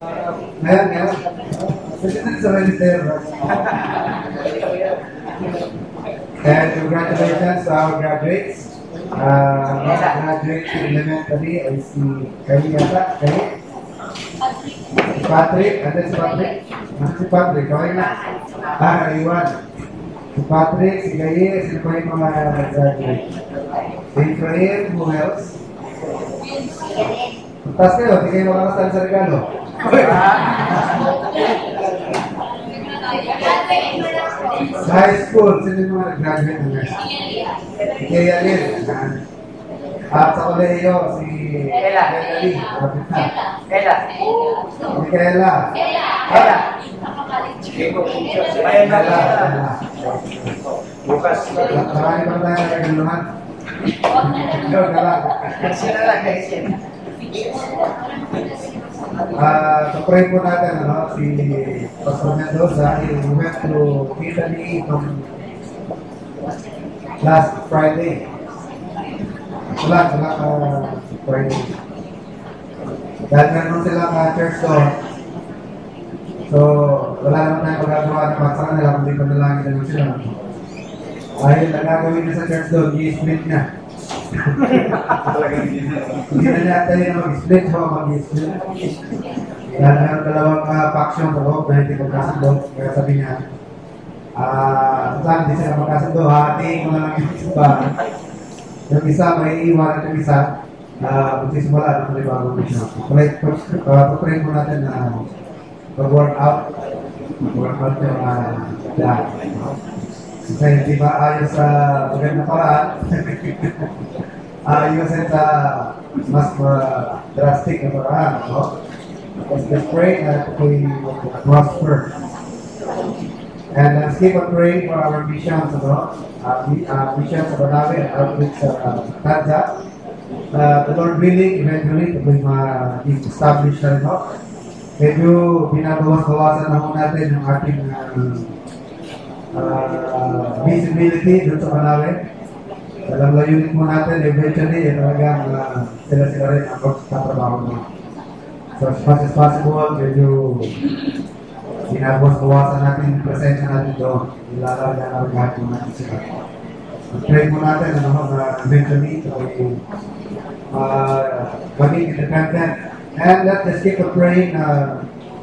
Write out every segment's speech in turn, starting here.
Ngayon, ngayon. Kasi sa register. And congratulations to our graduates. Graduate elementary ay si Kay yata. Kay? Patrick. Ano si Patrick? Si Patrick. Okay na. Iwan. Si Patrick, si Kay, sino pa yung mga graduate? Si Efraim, who else? Tapos kayo, di kayo makakasal sa regalo. Sa high school, sino yung mga nag-graduate ng high school? Kaya rin. At sa kolehiyo, si Ella. Ella. Si Kayla. Ella. Bukas. Marami pa tayo nagagaluhan. Ikaw na lang. Sino lang kayo? So-pray po natin, si Pastor Mendoza, he went to Italy from last Friday. Wala Friday. Dahil meron silang church doon. So, wala naman tayong magagawa na sa kanila, kundi panalangin na lang sila. Dahil nagagawin na sa church doon, i-split niya. Hindi na niya tayo na mag-split o mag-split. Dahil meron dalawang faction sa loob na hindi magkasundo. Kaya sabi niya, saan hindi sila magkasundo, hatiin mo na lang yung isa. Yung isa, may iiwanan yung isa, magsisimula ng panibagong mission. Pag-pray mo natin na mag-work out yung lahat. Kasi hindi ba ayos sa magandang paraan, ayusin sa mas drastic na paraan. Let's pray that we prosper. And let's keep on praying for our missions, missions sa Banawe and outreach sa Tanza. The Lord willing, eventually, ito may ma-establish na rin. Medyo binabawas-bawasan na ho natin yung ating visibility doon sa Banawe. Alam layunin mo natin, eventually, talagang sila rin ang magtatrabaho mo. So as much as possible, medyo binabawas-bawasan natin yung presensya natin doon. Ilalagyan na lahat mo natin sila. Pray mo natin, na eventually, ito ay maging independent. And let's just keep on praying na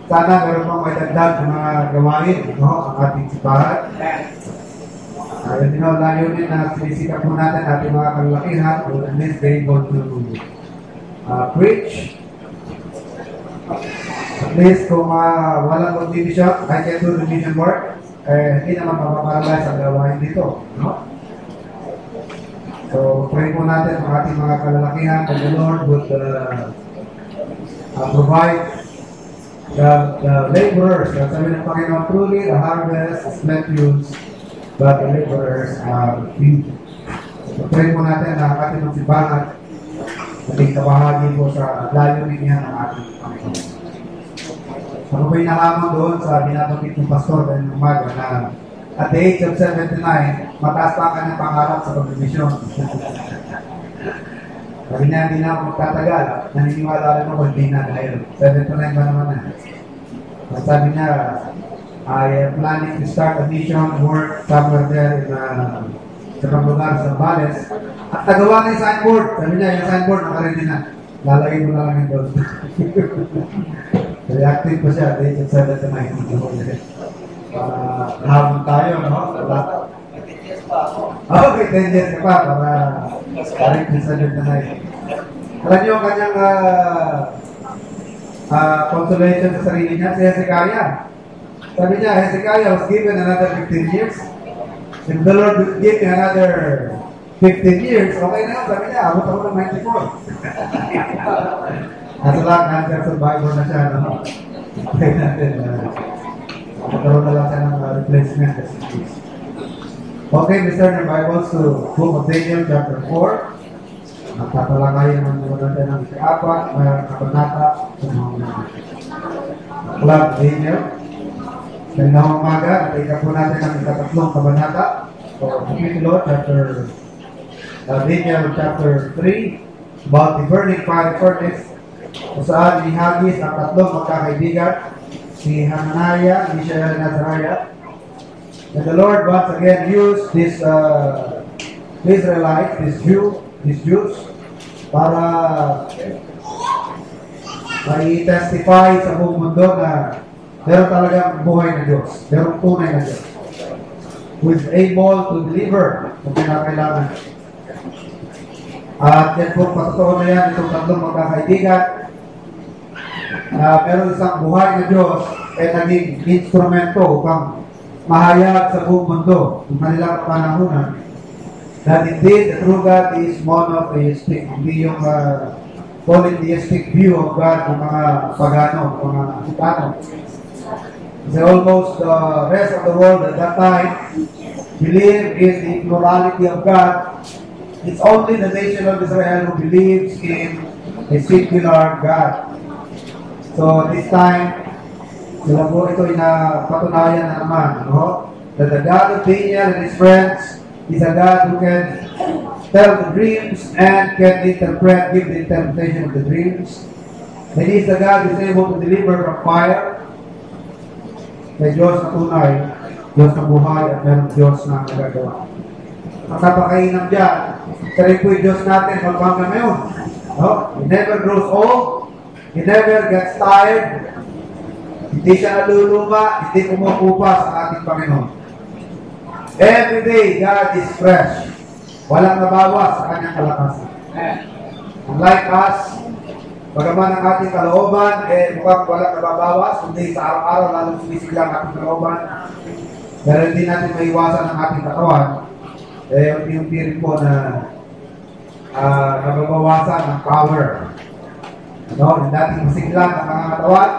sana meron pang may dagdag ng mga gawain, ang ating sipahan. Ayun layunin na sinisikap po natin ating mga kalalakihan to at least be able to preach. At least kung walang contribution, I can do the mission work, hindi naman mapaparalyze ang gawain dito. So, pray po natin ang ating mga kalalakihan that the Lord would provide the laborers. Sabi ng Panginoon, truly the harvest is plenteous, but the laborers are few. So, pray po natin na ang ating mga simbahan naging kabahagi po sa layunin niya ng ating Panginoon. Ako po'y nalaman doon sa binabanggit ng pastor dahil ng umaga na at the age of 79, mataas pa ang kanyang pangarap sa pag-misyon. Sabi niya, hindi na ako magtatagal. Naniniwala rin ako, hindi na dahil 79 ba naman na. Sabi niya, I am planning to start a mission work somewhere there in sa lugar sa Bales. At nagawa na yung signboard. Sabi niya, yung signboard, nakaready na. Lalagay mo na lang yung doon. Very active pa siya, at the age of 79. Hamon tayo, no? Okay, 10 years ka pa para karin sa na ngayon. Alam niyo ang kanyang consolation sa sarili niya, si Hezekiah. Sabi niya, Hezekiah was given another 15 years. If the Lord would give me another 15 years, okay na yun. Sabi niya, abot ako ng 94. Nasa lang, cancer survivor na siya, no? Okay natin, magkaroon na lang siya ng replacement. Okay, Mr. the Bibles to Book of Daniel, chapter 4. At tatalakayin naman natin ng ika-4 na kabanata sa mga Club Daniel. Sa inawang umaga, natika po natin ang ika-3 kabanata o kapitulo, Daniel chapter 3, about the burning fire furnace. kung saan inihagis ang tatlong magkakaibigan, si Hananiah, Mishael, and Azariah. And the Lord once again used this Israelites, these Jews, para mai-testify sa buong mundo na meron talagang buhay na Diyos, meron tunay na Diyos, who is able to deliver kung kinakailangan. At yan po, patotoo na yan, itong tatlong magkakaibigan, na meron isang buhay na Diyos ay naging instrumento upang mahayag sa buong mundo ng kanilang panahunan that indeed the true God is monotheistic, hindi yung polytheistic view of God ng mga pagano, mga Gitano. Kasi almost the rest of the world at that time believe in the plurality of God. It's only the nation of Israel who believes in a singular God. So this time, sila po ito patunayan na naman, no? That the God of Daniel and his friends is a God who can tell the dreams and can interpret, give the interpretation of the dreams. And he is the God who is able to deliver from fire. May Diyos na tunay, Diyos na buhay, at mayroong Diyos na nagagawa. Ang napakainam dyan, kasi po yung Diyos natin magpanggang ngayon. No? He never grows old, he never gets tired, hindi siya naluluma, hindi kumukupa sa ating Panginoon. Every day, God is fresh. Walang nabawas sa kanyang kalakasan. Unlike us, bagaman ang ating kalooban, mukhang walang nababawas, kundi sa araw-araw, lalong sumisigla ang ating kalooban. Pero hindi natin maiwasan ang ating katawan. Unti-unti rin po na nababawasan ang power. Yung dating masiglang ang mga katawan,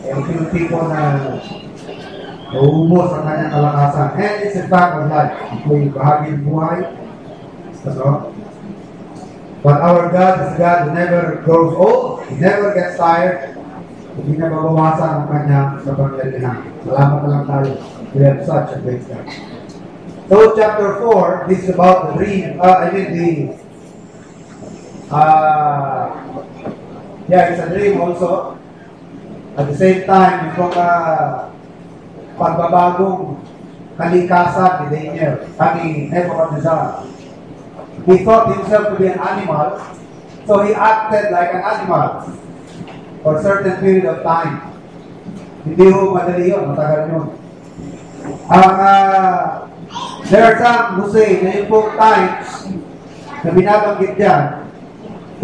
unti-unti po na nauubos ang kanyang kalakasan. And it's a fact of life. Ito'y bahagi ng buhay. But our God is God who never grows old, He never gets tired, hindi na mabawasan ang kanyang kapangyarihan. Salamat na lang tayo. We have such a great God. So chapter 4, this is about the dream, it's a dream also. At the same time, yung pagbabagong kalikasan ni Daniel, ni Nebuchadnezzar. He thought himself to be an animal, so he acted like an animal for a certain period of time. Hindi ho madali yun, matagal yun. There are some who say na yung pong times na binabanggit dyan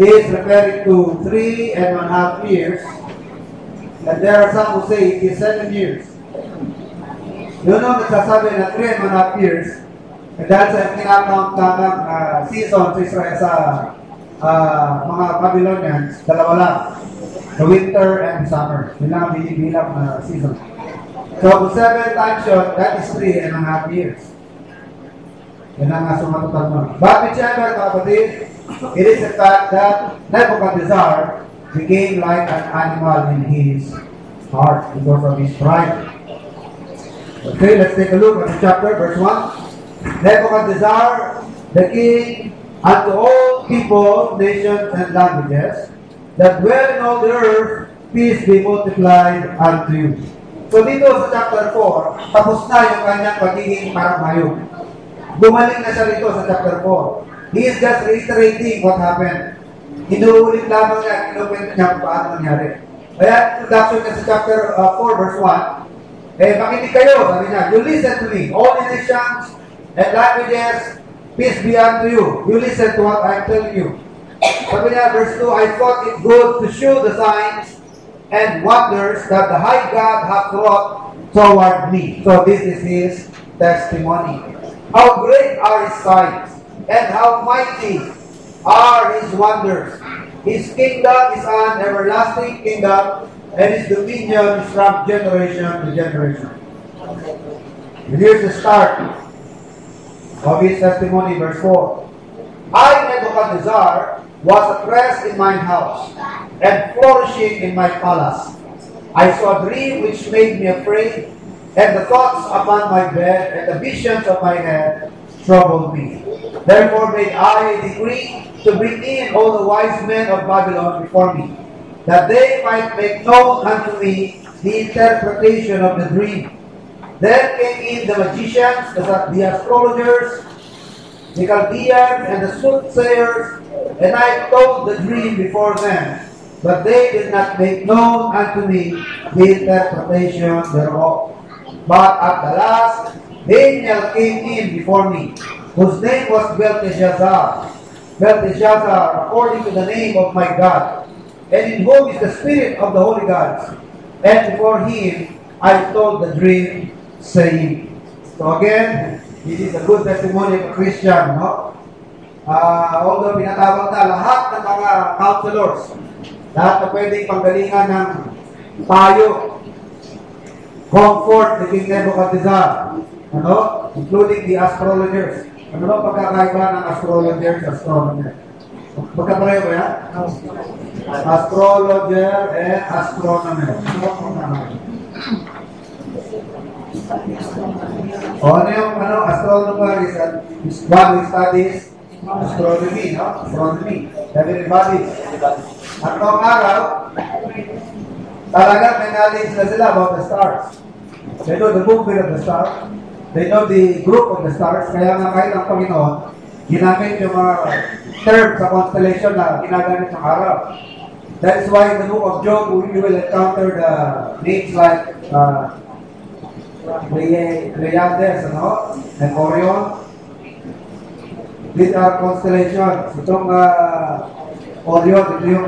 is referring to 3.5 years, and there are some who say it is 7 years. Yun ang nagsasabi na 3.5 years, dahil sa kinakount ng season sa Israel sa mga Babylonians, dalawa lang. The winter and the summer. Yun lang ang binibilang na season. So, kung 7 times yun, that is 3.5 years. Yan ang sumatutan mo. But whichever, kapatid, it is the fact that Nebuchadnezzar became like an animal in his heart because of his pride. Okay, let's take a look at the chapter, verse 1. Nebuchadnezzar, the king, unto all people, nations, and languages, that dwell in all the earth, peace be multiplied unto you. So dito sa chapter 4, tapos na yung kanyang pagiging parang hayop. Bumalik na siya dito sa chapter 4. He is just reiterating what happened. Inuulit lamang niya, kinukwento niya kung paano nangyari. Kaya, introduction niya sa chapter 4, verse 1, makinig kayo, sabi niya, you listen to me, all the nations and languages, peace be unto you. You listen to what I'm telling you. Sabi niya, verse 2, I thought it good to show the signs and wonders that the high God hath wrought toward me. So this is his testimony. How great are his signs, and how mighty are his wonders. His kingdom is an everlasting kingdom, and his dominion is from generation to generation. And here's the start of his testimony, verse 4. I, Nebuchadnezzar, was at rest in mine house, and flourishing in my palace. I saw a dream which made me afraid, and the thoughts upon my bed, and the visions of my head troubled me. Therefore made I a decree to bring in all the wise men of Babylon before me, that they might make known unto me the interpretation of the dream. Then came in the magicians, the astrologers, the Chaldeans, and the soothsayers, and I told the dream before them, but they did not make known unto me the interpretation thereof. But at the last, Daniel came in before me, whose name was Belteshazzar. Belteshazzar, according to the name of my God, and in whom is the spirit of the holy gods. And before him I told the dream, saying. So again, this is a good testimony of a Christian, no? Although pinatawag na lahat ng mga counselors, lahat na pwedeng panggalingan ng payo, comfort ni King Nebuchadnezzar, including the astrologers. Ano ba pagkakaiba ng astrologers, astronomer? Magkapareho ba yan? Astrologer and astronomer. Ano yung astronomer is one who studies astronomy, no? Astronomy. Heavenly bodies. At noong araw, talagang may knowledge na sila about the stars. They know the movement of the stars. They know the group of the stars. Kaya nga kahit ang Panginoon, ginamit yung mga term sa constellation na ginagamit ng araw. That is why in the book of Job, we will encounter the names like Pleiades, and Orion. These are constellations. Itong Orion, ito yung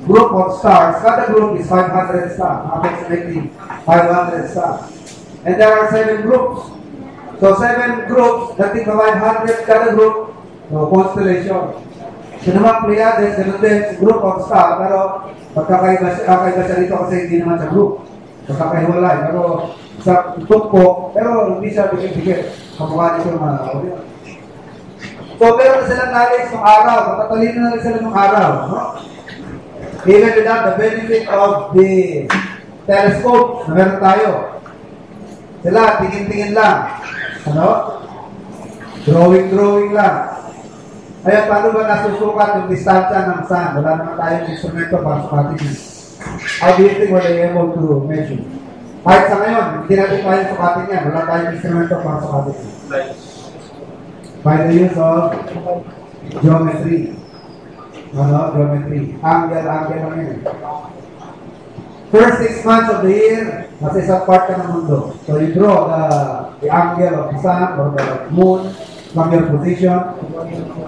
group of stars. Kada group is 500 stars, approximately 500 stars. And there are 7 groups. So 7 groups, dating 500 kada group, so constellation. So naman Pleiades, ganun din, group of stars, pero magkakaiba siya dito kasi hindi naman sa group. Magkakahiwalay, pero sa tukpo, pero hindi siya dikit-dikit. Kamukha nito yung mga Orion. So meron na silang knowledge ng araw, matatalino na rin sila ng araw. No? Even without the benefit of the telescope na meron tayo. Sila, tingin-tingin lang. Drawing lang. Kaya paano ba nasusukat yung distansya ng sun? Wala naman tayong instrumento para sukatin yun. How do you think were they able to measure? Kahit sa ngayon, hindi natin tayong sukatin yan. Wala tayong instrumento para sukatin yun. By the use of geometry. Geometry. Angle lang yun. First 6 months of the year, nasa isang part ka ng mundo. So you draw the angle of the sun or the moon from your position.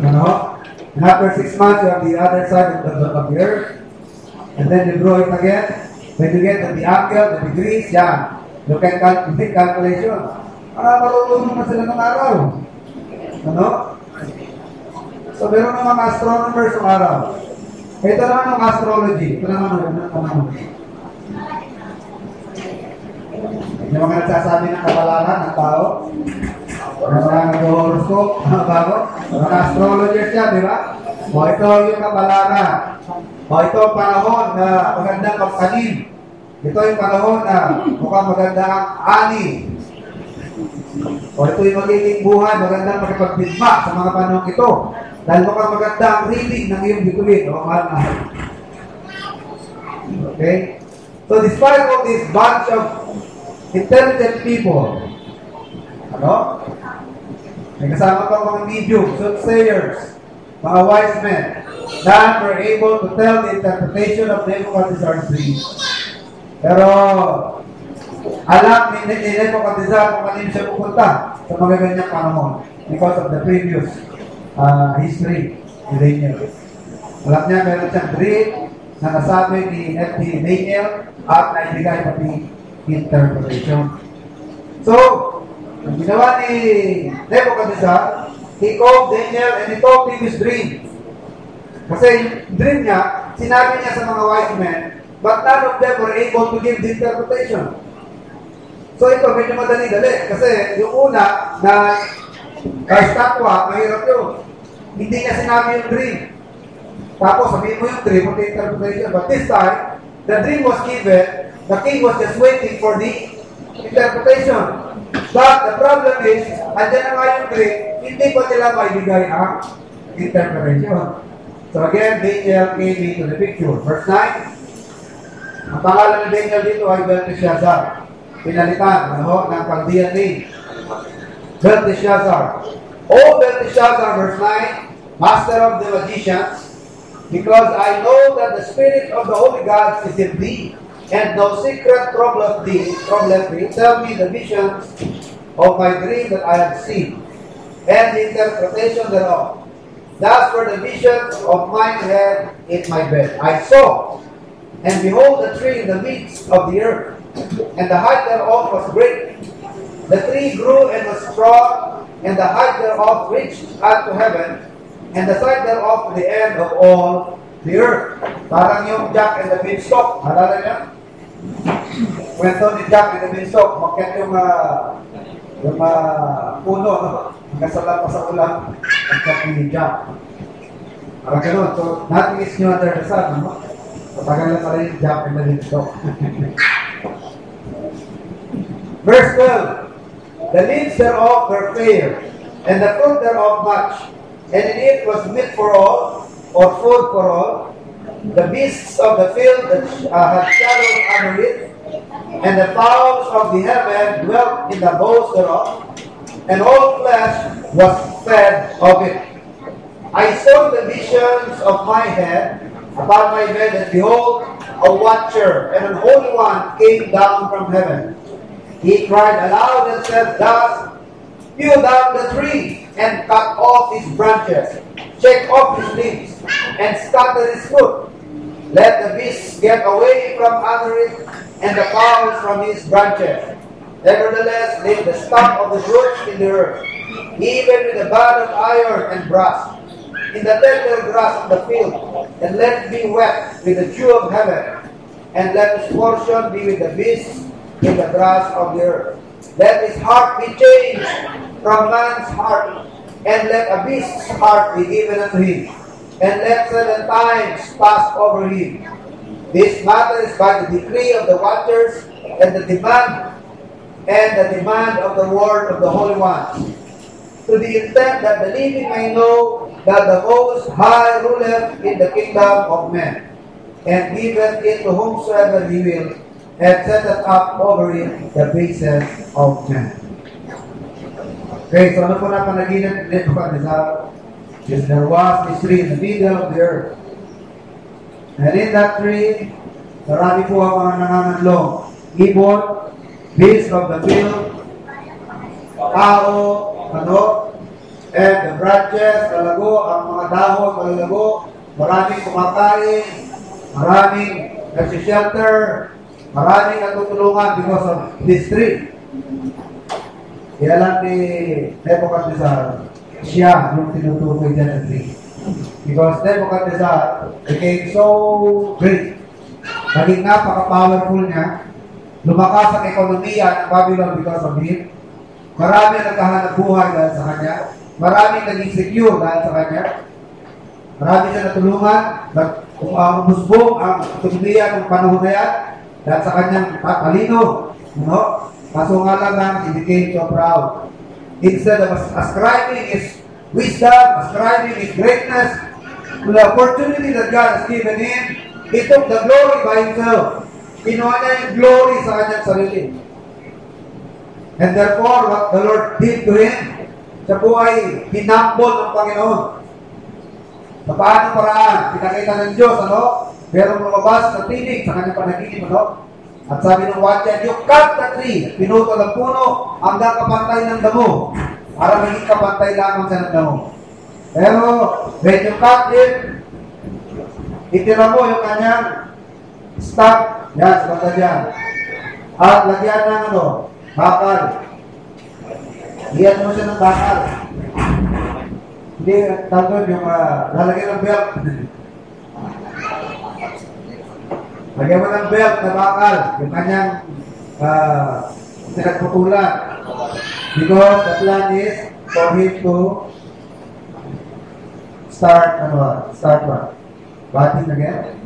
And after 6 months, you have the other side of the earth. And then you draw it again. When you get the angle, the degrees, yan. You can make calculation. Marunong na sila ng araw. So meron ng mga astronomers ng araw. Ito naman ang astrology. Ito naman. Yung mga nagsasabi ng kabalakan ng tao, yung mga nag-horoscope, mga astrologers yan, di ba? O ito yung kabalakan. O ito ang panahon na magandang magkanin. Ito yung panahon na mukhang magandang ani. O ito yung magiging buhay, magandang makipagpigma sa mga panahon ito. Dahil mukhang magandang reading ng iyong bituin. O mahal na. Okay? So despite of this bunch of intelligent people, may kasama pa mga medium, soothsayers, mga wise men, that were able to tell the interpretation of Nebuchadnezzar's dream. Pero, alam ni Nebuchadnezzar kung kanino siya pupunta sa mga ganyang panahon because of the previous history ni Daniel. Alam niya, meron siyang dream na nasabi ni Daniel at naibigay pati interpretation. So, ang ginawa ni Nebuchadnezzar, he called Daniel and he told him his dream. Kasi yung dream niya, sinabi niya sa mga wise men, but none of them were able to give the interpretation. So ito, medyo madali-dali. Kasi yung una na estatwa, mahirap yun. Hindi niya sinabi yung dream. Tapos sabihin mo yung dream, yung interpretation. But this time, the dream was given, the king was just waiting for the interpretation. But the problem is, andyan na nga yung dream, hindi pa nila maibigay ang interpretation. So again, Daniel came into the picture. Verse 9, ang pangalan ni Daniel dito ay Belteshazzar. Pinalitan, ng Chaldean name. Belteshazzar. O Belteshazzar, verse 9, master of the magicians, because I know that the spirit of the holy gods is in thee, and no secret troubleth thee. Tell me the visions of my dream that I have seen, and the interpretation thereof. Thus were the visions of mine head in my bed. I saw, and behold, the tree in the midst of the earth, and the height thereof was great. The tree grew and was strong, and the height thereof reached unto heaven, and the side thereof to the end of all the earth. Parang yung Jack and the Beanstalk. Halala niya? Kwento ni Jack and the Beanstalk. Makyat yung puno, no? Nagkasalan pa sa ulam ang kapi ni Jack. Parang ganun. So, nothing is new under the sun, no? Patagal na pala yung Jack and the Beanstalk. Verse 12. The leaves thereof were fair, and the fruit thereof much, and in it was meat for all, or food for all. The beasts of the field that had shadows under it, and the fowls of the heaven dwelt in the boughs thereof, and all flesh was fed of it. I saw the visions of my head upon my bed, and behold, a watcher and an holy one came down from heaven. He cried aloud and said, thus, hew down the tree, and cut off his branches, shake off his leaves, and scatter his fruit. Let the beasts get away from under it, and the fowls from his branches. Nevertheless, leave the stump of the roots in the earth, even with the band of iron and brass, in the tender grass of the field, and let it be wet with the dew of heaven, and let his portion be with the beasts in the grass of the earth. Let his heart be changed from man's heart, and let a beast's heart be given unto him, and let 7 times pass over him. This matter is by the decree of the watchers, and the demand of the word of the holy ones, to the intent that the living may know that the Most High ruleth in the kingdom of men, and giveth it to whomsoever he will, and setteth up over it the bases of men. Okay, so ano po na panaginip ni Nebuchadnezzar? Is there was this tree in the middle of the earth. And in that tree, marami po ang mga nanganganlong. Ibon, beasts of the field, tao, and the branches, talago, ang mga dahon, malalago, maraming kumakain, maraming nagsishelter, maraming natutulungan because of this tree. Kaya lang ni Nebuchadnezzar, siya yung tinutukoy dyan ng tree. Because Nebuchadnezzar became so great. Naging napaka-powerful niya. Lumakas ang ekonomiya ng Babylon because of him. Marami nagkahanap buhay dahil sa kanya. Marami naging secure dahil sa kanya. Marami siya natulungan. Umusbong ang ekonomiya ng panahon na yan dahil sa kanyang talino. Kaso nga lang, he became so proud. Instead of ascribing his wisdom, ascribing his greatness to the opportunity that God has given him, he took the glory by himself. Kinuha niya yung glory sa kanyang sarili. And therefore, what the Lord did to him, siya po ay hinambol ng Panginoon. Sa paano paraan, pinakita ng Diyos, merong lumabas na tinig sa kanyang panaginip, At sabi ng watcher, you cut the tree, pinutol ang puno hanggang kapantay ng damo, para maging kapantay lamang sa ng damo. Pero, when you cut it, itira mo yung kanyang stock, yan, sa banda dyan. At lagyan ng bakal. Iyan mo siya ng bakal. Hindi, tawag yung lalagyan ng belt. Lagyan mo ng belt na bakal, yung kanyang pinagputulan. Because the plan is for him to start what? Batting again?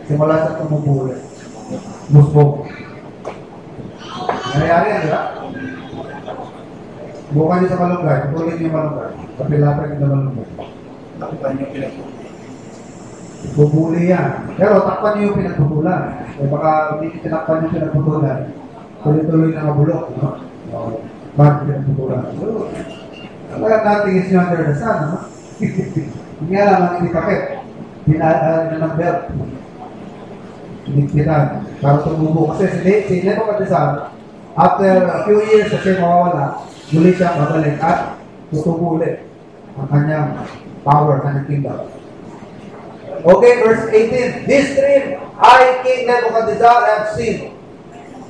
Simula sa tumubulan. Musbog. Nangyayari yan, di ba? Bukan niyo sa malunggay. Putulin niyo yung malunggay. Kapilapin niyo na malunggay. Nakupan niyo pinag-uwi. bubuli yan. Pero takpan niyo yung pinagputulan. Eh baka hindi tinakpan yung pinagputulan. Tuloy-tuloy na mabulok. No? Bakit pinagputulan? So, nothing is new under the sun. No? Hindi nga lang ang inikakit. Pinaaral na ng belt. Inikpitan. Para tumubo. Kasi si Nebuchadnezzar, after a few years kasi mawawala, muli siya babalik at tutubo ulit ang kanyang power, kanyang kingdom. Okay, verse 18. This dream I, King Nebuchadnezzar, have seen.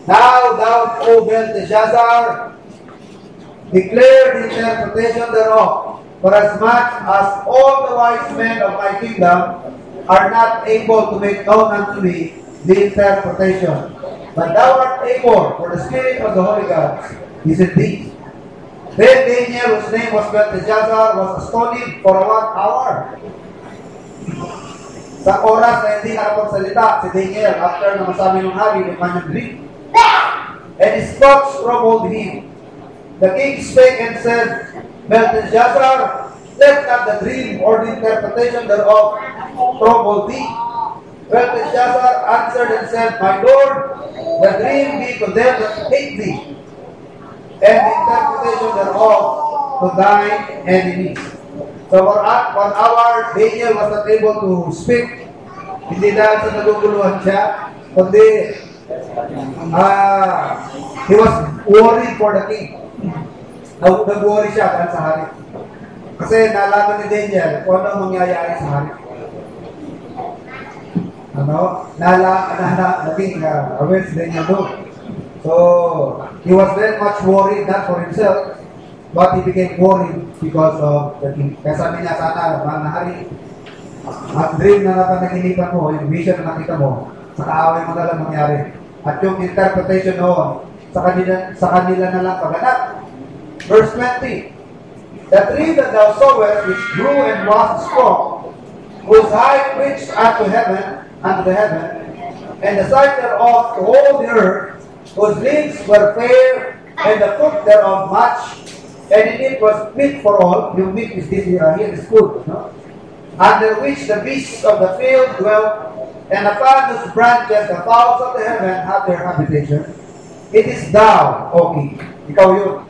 Now thou, O Belteshazzar, declare the interpretation thereof. For as much as all the wise men of my kingdom are not able to make known unto me the interpretation, but thou art able, for the Spirit of the Holy God is in thee. Then Daniel, whose name was Belteshazzar, was astonished for 1 hour. Sa oras na hindi nakapagsalita si Daniel after na masabi ng hari ng kanyang dream. And his thoughts troubled him. The king spake and said, Belteshazzar, let not the dream or the interpretation thereof trouble thee. Belteshazzar answered and said, My lord, the dream be to them that hate thee, and the interpretation thereof to thine enemies. So for 1 hour, Daniel was not able to speak. Hindi dahil sa naguguluhan siya, kundi he was worried for the king. Nag-worry siya dahil sa hari. Kasi nalaman ni Daniel kung ano mangyayari sa hari. Naging aware si Daniel doon. So, he was very much worried, not for himself, but he became worried because of the king. Kaya sabi niya, sana, mahal na hari, ang dream na napanaginipan mo, yung vision na nakita mo, sa kaaway mo na lang mangyari. At yung interpretation noon, sa kanila na lang paganap. Verse 20, the tree that thou sawest, which grew and was strong, whose height reached unto the heaven, and the size thereof to all the earth, whose leaves were fair, and the fruit thereof much, and in it was meat for all. Yung meat is this here is food, no? Under which the beasts of the field dwell, and upon whose branches the fowls of the heaven have their habitation. It is thou, O king. Ikaw yun.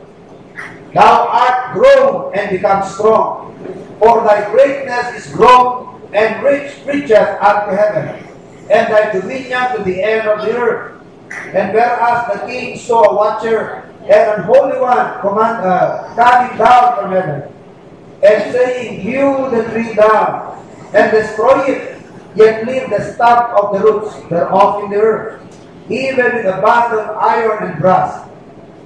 Thou art grown and become strong, for thy greatness is grown and reacheth unto heaven, and thy dominion to the end of the earth. And whereas the king saw a watcher and an holy one coming down from heaven, and saying, Hew the tree down, and destroy it, yet leave the stump of the roots thereof in the earth, even with a band of iron and brass,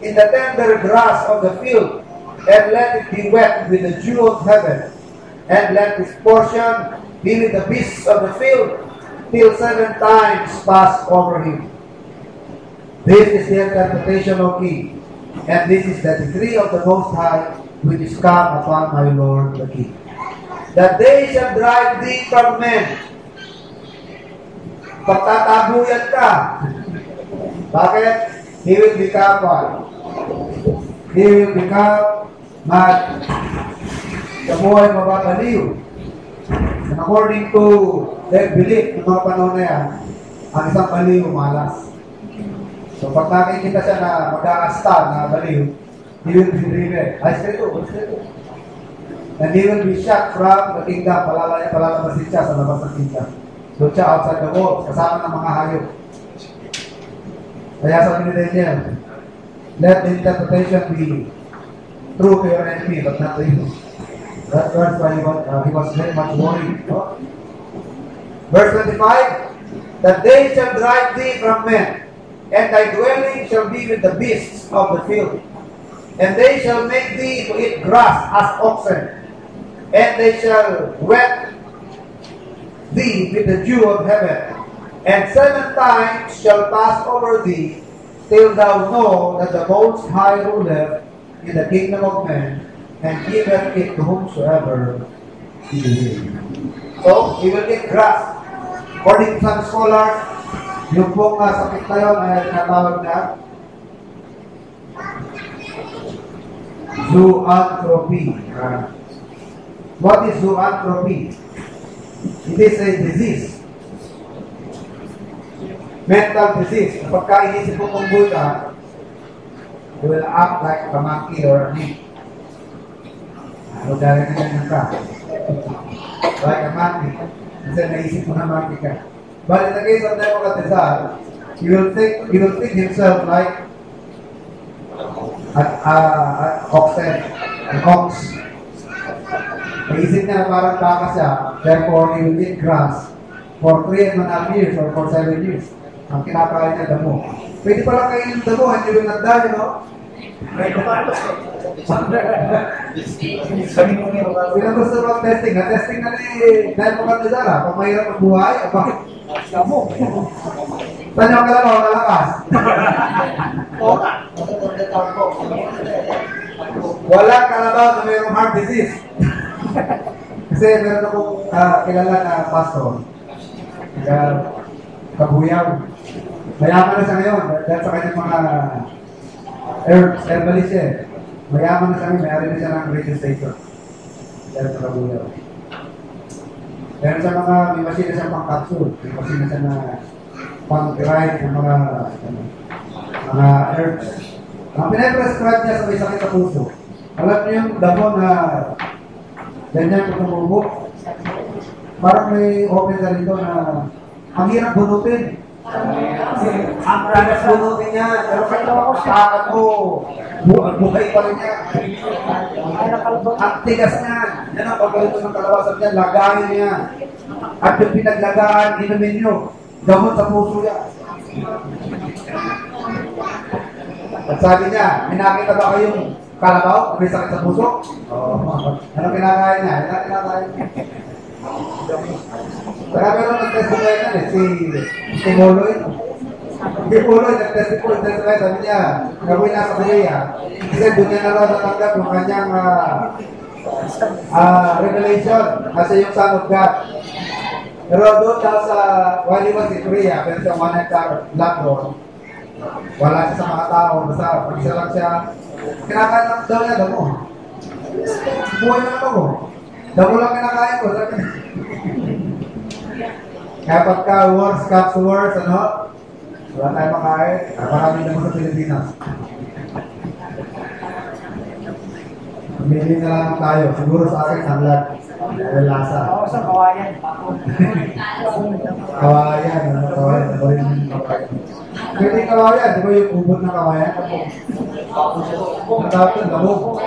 in the tender grass of the field, and let it be wet with the dew of heaven, and let his portion be with the beasts of the field, till 7 times pass over him. This is the interpretation, O king, and this is the decree of the Most High, which is come upon my Lord the king. That they shall drive thee from men. Pagtatabuyan ka. Bakit? He will become what? He will become mad. Kamuhay mababaliw. And according to their belief ng mga panahon na yan, ang isang baliw malas. So pag nakikita siya na mag-aasta na baliw, he will be driven. Ay, straight to. And he will be shot from the kingdom. Palalabasin siya sa labas ng kingdom. Doon siya outside the walls, kasama ng mga hayop. Kaya sabi ni Daniel, let the interpretation be true to your enemy, but not to you. That's why he was very much worried. No? Verse 25, that they shall drive thee from men, and thy dwelling shall be with the beasts of the field. And they shall make thee to eat grass as oxen, and they shall wet thee with the dew of heaven, and 7 times shall pass over thee, till thou know that the Most High ruleth in the kingdom of men, and giveth it to whomsoever he will. So, he will eat grass. According to some scholars, yung pong sakit na yun ay natawag na zoanthropy. What is zoanthropy? It is a disease. Mental disease. Kapag inisip mo kung ka, you will act like a monkey or a mink. Ano dahil na ganyan ka? Like a monkey. Kasi naisip mo na monkey ka. But in the case of Nebuchadnezzar, he will think himself like an ox. Naisip niya na parang baka siya, therefore he will eat grass for 3.5 years or for 7 years. Ang kinakain niya damo. Pwede pala kainin ng damo, hindi will not die, no? Pinagusto mo ang testing. Na-testing na ni Nebuchadnezzar, pag mahirap ang buhay, abang. Saan yung kalabaw, nalakas? Walang kalabaw na mayroong heart disease. Kasi meron akong kilala na pastor. Kabuyaw. Mayaman na siya ngayon dahil sa kanyang mga herbalist siya. Mayaman na siya ngayon, mayari na siya ng radio station. Dahil sa Kabuyaw. Meron siya may machine na siya pang capsule. May machine na siya na pang-grind ng mga herbs. Ang pinaprescribe niya sa may sakit sa puso. Alam niyo yung damo na ganyan kung tumubok. Parang may open na rito na ang hirap bunutin. Ang hirap bunutin niya. Pero kakakat mo, buhay pa rin niya. Ang tigas niya. Yan ang pagkalito ng kalabasan niya. Lagayin niya. At yung pinaglagaan, inumin niyo. Gamot sa puso niya. At sabi niya, may nakita ba kayong kalabaw? May sakit sa puso? Ano kinakain niya? Ano kinakain niya? Saka meron nag-testify na si Moloy. Si Moloy nag-testify, sabi niya, gawin na sa Korea. Kasi doon niya na raw natanggap yung kanyang revelation kasi yung Son of God. Pero doon daw sa, while he was in Korea, pero siya 1 hectare land road, wala siya sa mga tao, basta pag isa lang siya, kinakain lang daw niya, damo. Buhay na ako. Damo lang kinakain ko, sabi niya. Kaya pagka wars comes to wars, ano? Wala tayo makain. Marami naman sa Pilipinas. Pumili na lang tayo. Siguro sa akin, tanglad. Dahil lasa. Oo, sa kawayan. Kawayan. Ano kawayan? Ano yung kawayan? Pwede kawayan. Di ba yung ubod na kawayan? Ang tawag ito, labog.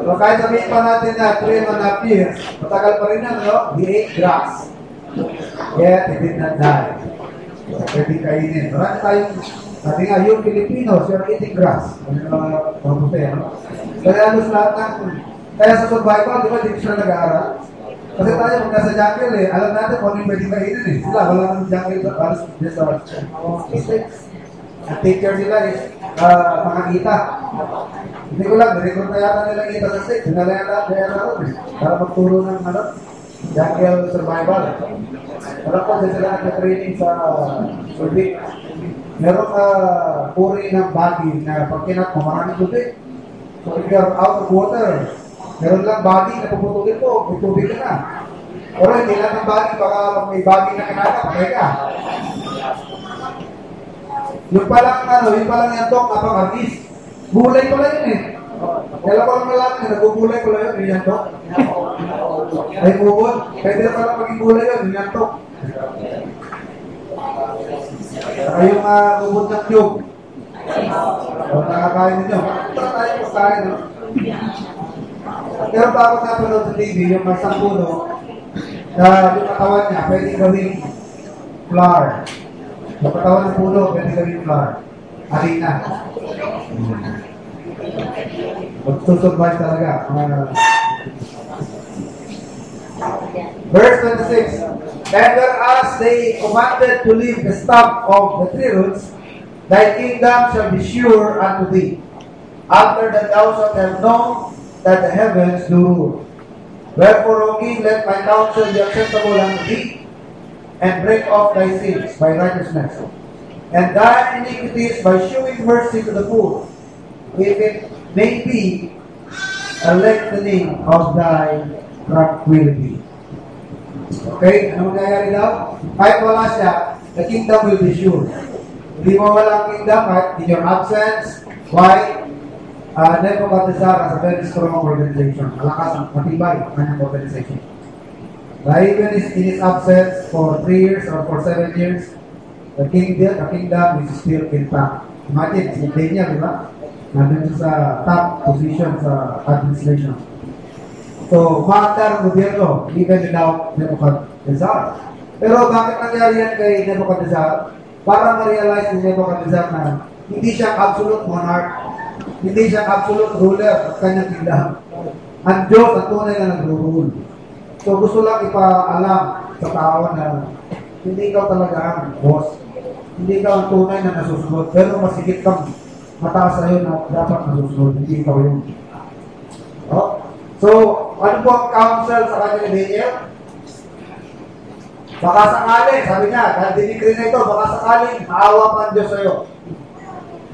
So kahit sabihin pa natin na 3.5 years, matagal pa rin yan, no? He ate grass. Yet, he did not die. Pwede kainin. Marami tayong, sabi nga, yung Filipinos, you're eating grass. Ano yung mga buti, no? Kaya halos lahat ng, kaya sa survival, di ba, di sila nag-aaral? Kasi tayo, pag nasa jungle, alam natin kung ano yung pwede kainin, Sila, wala nang jungle, halos just mistakes. Ang teacher nila is makakita. Hindi ko lang, nirecord na yata nila kita sa state. Sinala yata para magturo ng jungle survival. Alam ko, sila nag-training sa tubig. Meron puri ng body na pag kinat mo, maraming tubig. So if you're out of water, meron lang body na puputulin mo, may tubig ka na. Pero hindi lang ng body, baka may body na kinaka, patay ka. Yung palang yantok, napaka-artist. Gulay pala yun Kailan ko lang malaman, nagugulay pala yun, yung yantok. Ay bubod, pwede na pala maging gulay yun, yung yantok. Saka yung bubod ng tube. Nakakain ninyo. Para tayo pagkain, no? Pero bago napanood sa TV, yung masang puno, na yung katawan niya, pwede gawing flour. Yung katawan ng puno, pwede gawing flour. Harina. Magsusurvive talaga. Verse 26. And whereas they commanded to leave the stump of the tree roots, thy kingdom shall be sure unto thee. After that thou shalt have known that the heavens do rule. Wherefore, O king, let my counsel be acceptable unto thee, and break off thy sins by righteousness, and thy iniquities by shewing mercy to the poor. If it may be a lengthening of thy tranquility. Okay? Ano mangyayari daw? Kahit wala siya, the kingdom will be sure. Hindi mo walang kingdom kahit in your absence. Why? Nebuchadnezzar has a very strong organization. Malakas, matibay ang kanyang organization. Dahil even in his absence for 3 years or for 7 years, the kingdom is still intact. Imagine, si Kenya, di ba? Nandun siya sa top position sa administration. So, maandar ang gobyerno, even without Nebuchadnezzar. Pero bakit nangyari yan kay Nebuchadnezzar? Para ma-realize ni Nebuchadnezzar na hindi siya absolute monarch, hindi siya absolute ruler ng kanyang kingdom. Ang Diyos ang tunay na nag-rule. So, gusto lang ipaalam sa tao na hindi ikaw talaga ang boss. Hindi ikaw ang tunay na nasusunod. Pero masigit kang mataas sa'yo na dapat nasusunod. Hindi ikaw yun. Oh? So, ano po ang counsel sa kanya ni Daniel? Baka sakali, sabi niya, dahil dinikri na ito, baka sakaling maawa pa ang Diyos sa'yo.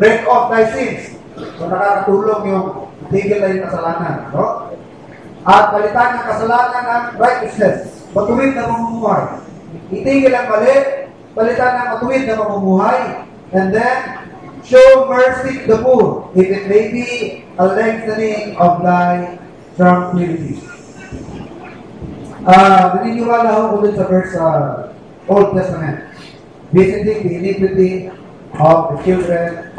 Break off thy sins. So, nakakatulong yung tigil na yung kasalanan. No? At palitan ng kasalanan ng righteousness. Matuwid na mamumuhay. Itigil ang mali, palitan ng matuwid na mamumuhay. And then, show mercy to the poor, if it may be a lengthening of thy tranquility. Naniniwala ako ulit sa verse Old Testament. Visiting the iniquity of the children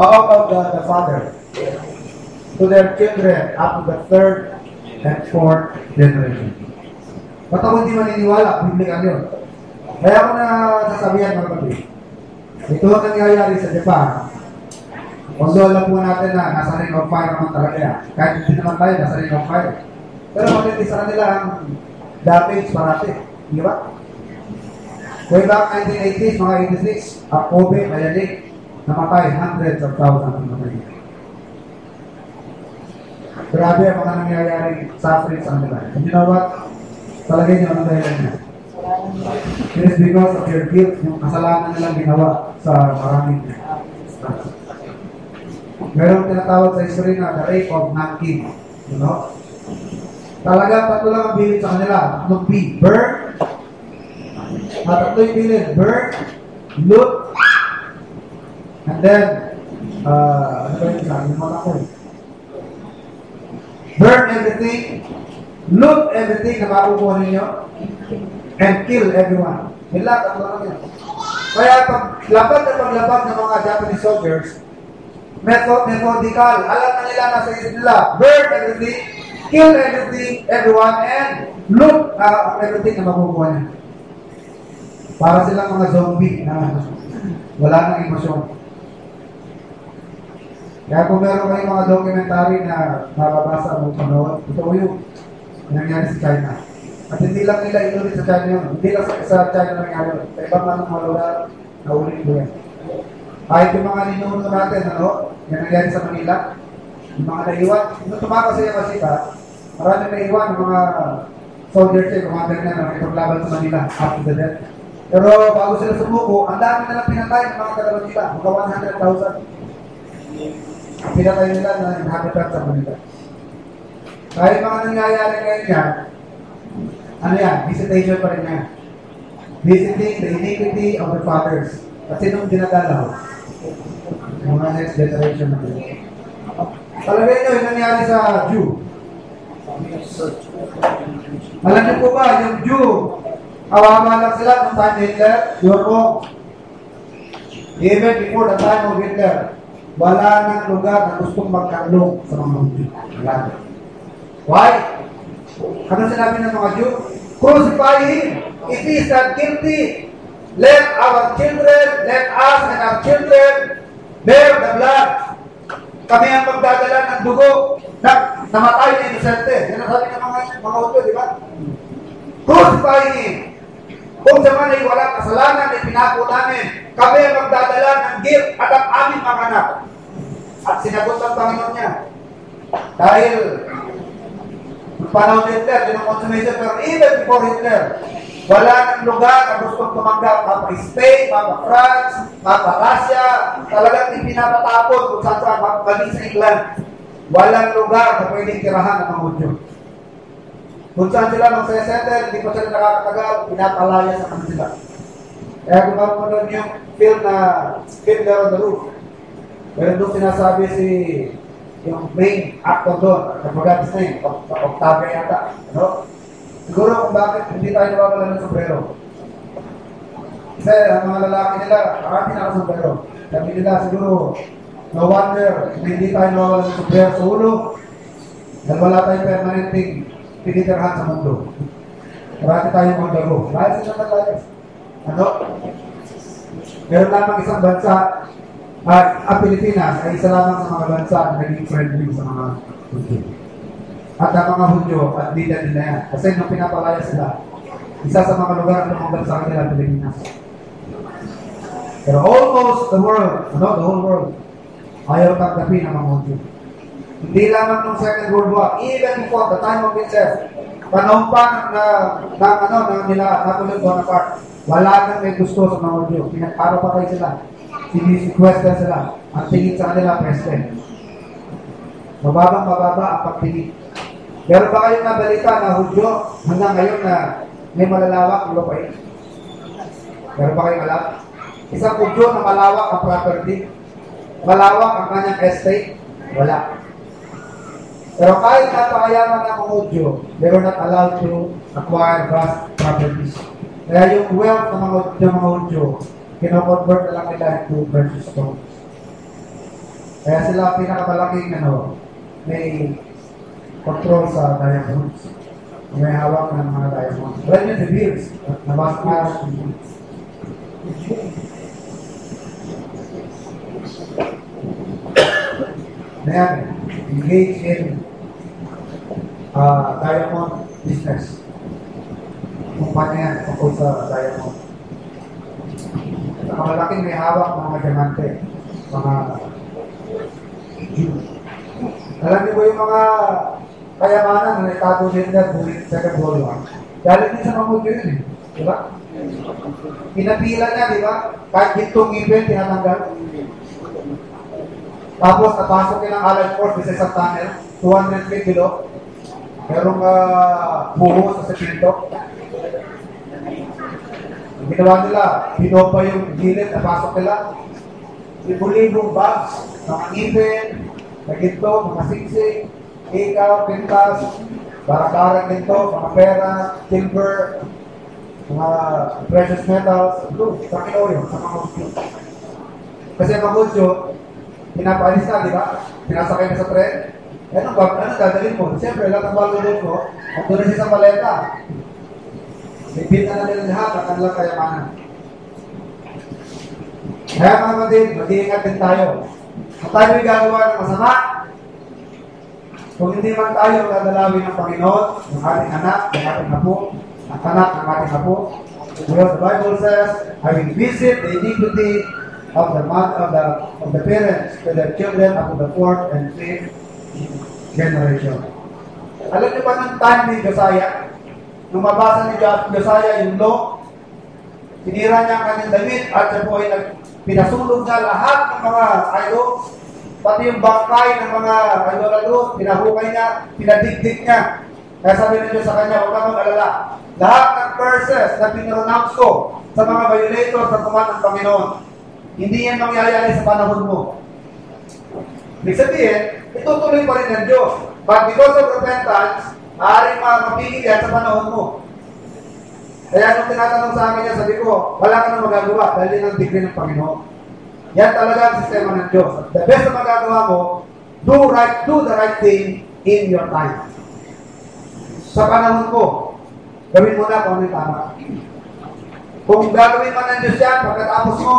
of the father to their children up to the third and fourth generation. Ba't ako hindi maniniwala? Biblikal yun. Kaya ako na sasabihan mga kapatid. Ito ang nangyayari sa Japan. Although alam po natin na nasa ring of fire naman talaga yan. Kahit hindi naman tayo nasa ring of fire. Pero maganda sa kanila ang damage parati. Di ba? Way back 1980s, mga 86, ang COVID, mayanig, namatay hundreds of thousands of namatay. Grabe ang mga nangyayari suffering sa kanila. And you know what? Talagay niyo ang dahilan niya. It is because of your guilt, yung kasalanan nilang ginawa sa maraming instances. Merong tinatawag sa history na the rape of Nanking. You know? Talaga, tatlo lang ang bilin sa kanila. Tatlong B, burn. Tatlo yung bilin, burn, loot, and then, ano ba yung sabi mo ako? Burn everything, loot everything na makukuha ninyo, and kill everyone. Yung lahat, tatlo lang yan. Kaya paglapag na paglapag ng mga Japanese soldiers, methodical, alam na nila nasa isip nila, burn everything, kill everything, everyone, and loot everything na makukuha niya. Para silang mga zombie na wala nang emosyon. Kaya kung meron kayong mga documentary na mababasa mo panood, ito yung nangyari sa China. At hindi lang nila inulit sa China yun. Hindi lang sa China nangyari yun. Sa ibang mga lugar, naulit mo yan. Kahit yung mga ninuno natin, yung nangyari sa Manila, yung mga naiwan, nung tumakas sa Yamasita, maraming naiwan ng mga soldiers yung commander na nakipaglaban sa Manila after the death. Pero bago sila sumuko, ang dami na lang pinatay ng mga kalaban nila, mga 100,000. Pinatay nila na inhabitant sa Manila. Kahit mga nangyayari ngayon yan, ano yan, visitation pa rin yan. Visiting the iniquity of the fathers. Kasi nung dinadalaw, mga next generation na rin. Talagay nyo yung nangyari sa Jew. Alam niyo po ba, yung Jew, kawawa lang sila nung time ni Hitler, you're wrong. Even before the time of Hitler, wala nang lugar na gustong magkalong sa mga Jew. Wala. Why? Ano sinabi ng mga Jew? Crucify him. If he is not guilty, let our children, let us and our children bear the blood. Kami ang magdadala ng dugo na namatay na inosente. Yan ang sabi ng mga Hudyo, di ba? Crucify him. Kung sa man ay walang kasalanan, ay pinako namin. Kami ang magdadala ng guilt at ang aming mga anak. At sinagot ng Panginoon niya. Dahil panahon ni Hitler, yung consummation, pero even before Hitler, Wala ng lugar na gustong tumanggap. Mapa Spain, mapa France, mapa Russia, talagang ipinapatapon kung saan saan, maging sa England. Walang lugar na pwedeng tirahan ng mga Hudyo. Kung saan sila magsesettle, hindi pa sila nakakatagal, pinapalaya sa kanila. Kaya kung mapanood yung film na Fiddler on the Roof, pero doon sinasabi yung main actor doon, I forgot his name, Octavio yata, ano? Siguro kung bakit hindi tayo nawawala ng sombrero. Kasi ang mga lalaki nila, marami na sombrero. Sabi nila siguro, no wonder na hindi tayo nawawala ng sombrero sa ulo, dahil wala tayong permanenteng tinitirhan sa mundo. Marami tayong magdago. Dahil sa naman tayo. Ano? Meron lamang isang bansa, ang Pilipinas ay isa lamang sa mga bansa na naging friendly sa mga Hudyo. At ang mga Hudyo at leader nila yan. Kasi nung pinapalaya sila, isa sa mga lugar na lumaban sa kanila, Pilipinas. Pero almost the world, the whole world, ayaw tanggapin ang mga Hudyo. Hindi lamang nung Second World War, even before the time of Hitler, panahon pa ng nila Napoleon Bonaparte, wala nang may gusto sa mga Hudyo. Pinagpapatay sila. Sinisequester sila. Ang tingin sa kanila, president. Mababa ang pagtingin. Pero ba kayong nabalita na Hudyo hanggang ngayon na may malalawak ang lupain? Pero ba kayong alam? Isang Hudyo na malawak ang property, malawak ang kanyang estate, wala. Pero kahit napakayaman ng mga Hudyo, they were not allowed to acquire vast properties. Kaya yung wealth ng mga Hudyo, kinoconvert na lang nila into precious stones. Kaya sila pinakamalaking may control sa diamonds. May hawak ng mga diamonds. Well, yun the bills. Nabas. Ayan, engage in diamond business. Kumpanya yan tungkol sa diamond. Malaking may hawak mga diamante, mga Jews. Alam niyo ba yung mga kayamanan na itago nila during Second World War? Galing din sa mga Hudyo yun eh. Diba? Pinapila niya, diba? Kahit gintong ngipin, tinatanggal. Tapos, napasok nilang Allied Force sa isang tunnel, 200 feet below. Merong buho sa semento. Ang ginawa nila, binoba yung gilid, napasok nila. Libo-libong bags, mga ngipin, na ginto, mga siksik, ikaw, pintas, barang-barang ginto, mga pera, silver, mga precious metals, ito, sa kiloyo, sa mga Hudyo. Kasi mga Hudyo, pinapaalis na, di ba? Pinasakay na sa tren. Ano dadalhin mo? Siyempre, lahat ng balulot mo, ang doon sa maleta. Bibita na nila lahat ang kanilang kayamanan. Kaya mga kapatid, mag-iingat din tayo. Kung tayo ay gagawa ng masama, kung hindi man tayo dadalawin ng Panginoon, ng ating anak, ng ating apo, ang anak ng ating apo, because the Bible says, I will visit the iniquity of the parents to their children up to the 4th and 5th generation. Alam niyo ba ng time ni Josiah? Nung mabasa ni Josiah yung law, sinira niya ang kanyang damit at siya po ay pinasulog niya lahat ng mga idols, pati yung bangkay ng mga idolatros, pinahukay niya, pinadigdig niya. Kaya sabi na Diyos sa kanya, huwag kang mag-alala. Lahat ng curses na pinronounce ko sa mga violators ng command ng Panginoon, hindi yan mangyayari sa panahon mo. Ibig sabihin, itutuloy pa rin ng Diyos. But because of repentance, maaaring mapigil yan sa panahon mo. Kaya nung tinatanong sa akin yan, sabi ko, wala ka nang magagawa dahil yan ang degree ng Panginoon. Yan talaga ang sistema ng Diyos. The best na magagawa mo, do the right thing in your time. Sa panahon ko, gawin mo na kung ano yung tama. Kung gagawin man ng Diyos yan, pagkatapos mo,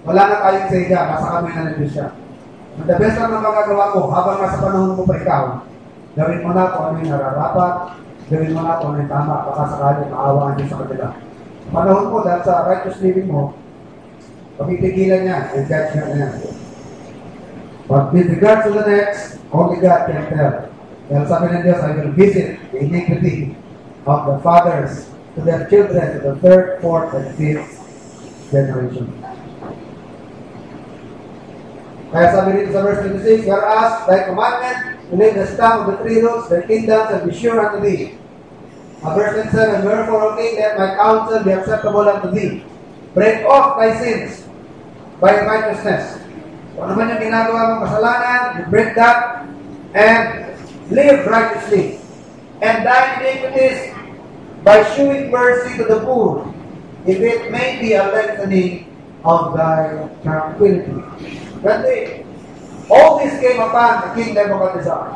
wala na tayong say dyan, nasa kamay na ng Diyos yan. The best lang na magagawa ko, habang nasa panahon mo pa ikaw, gawin mo na kung ano yung nararapat, gawin mo na kung ano yung tama, baka sakali maawaan Diyos sa kanila. Panahon mo, dahil sa righteous living mo, papipigilan niya, and judgment niya. But with regard to the next, only God can tell. Dahil sabi ng Diyos, I will visit the iniquity of the fathers to their children, to the third, fourth, and fifth generation. Kaya sabi dito sa verse 26, whereas thy commandment to lay the stem of the three roots, their kingdom shall be sure unto thee. Verse 27, wherefore, O king, let my counsel be acceptable unto thee. Break off thy sins by righteousness. Kung ano man yung ginagawa mong kasalanan, you break that and live righteously. And thine iniquities by shewing mercy to the poor, if it may be a lengthening of thy tranquility. Gandhi, all this came upon the king Nebuchadnezzar.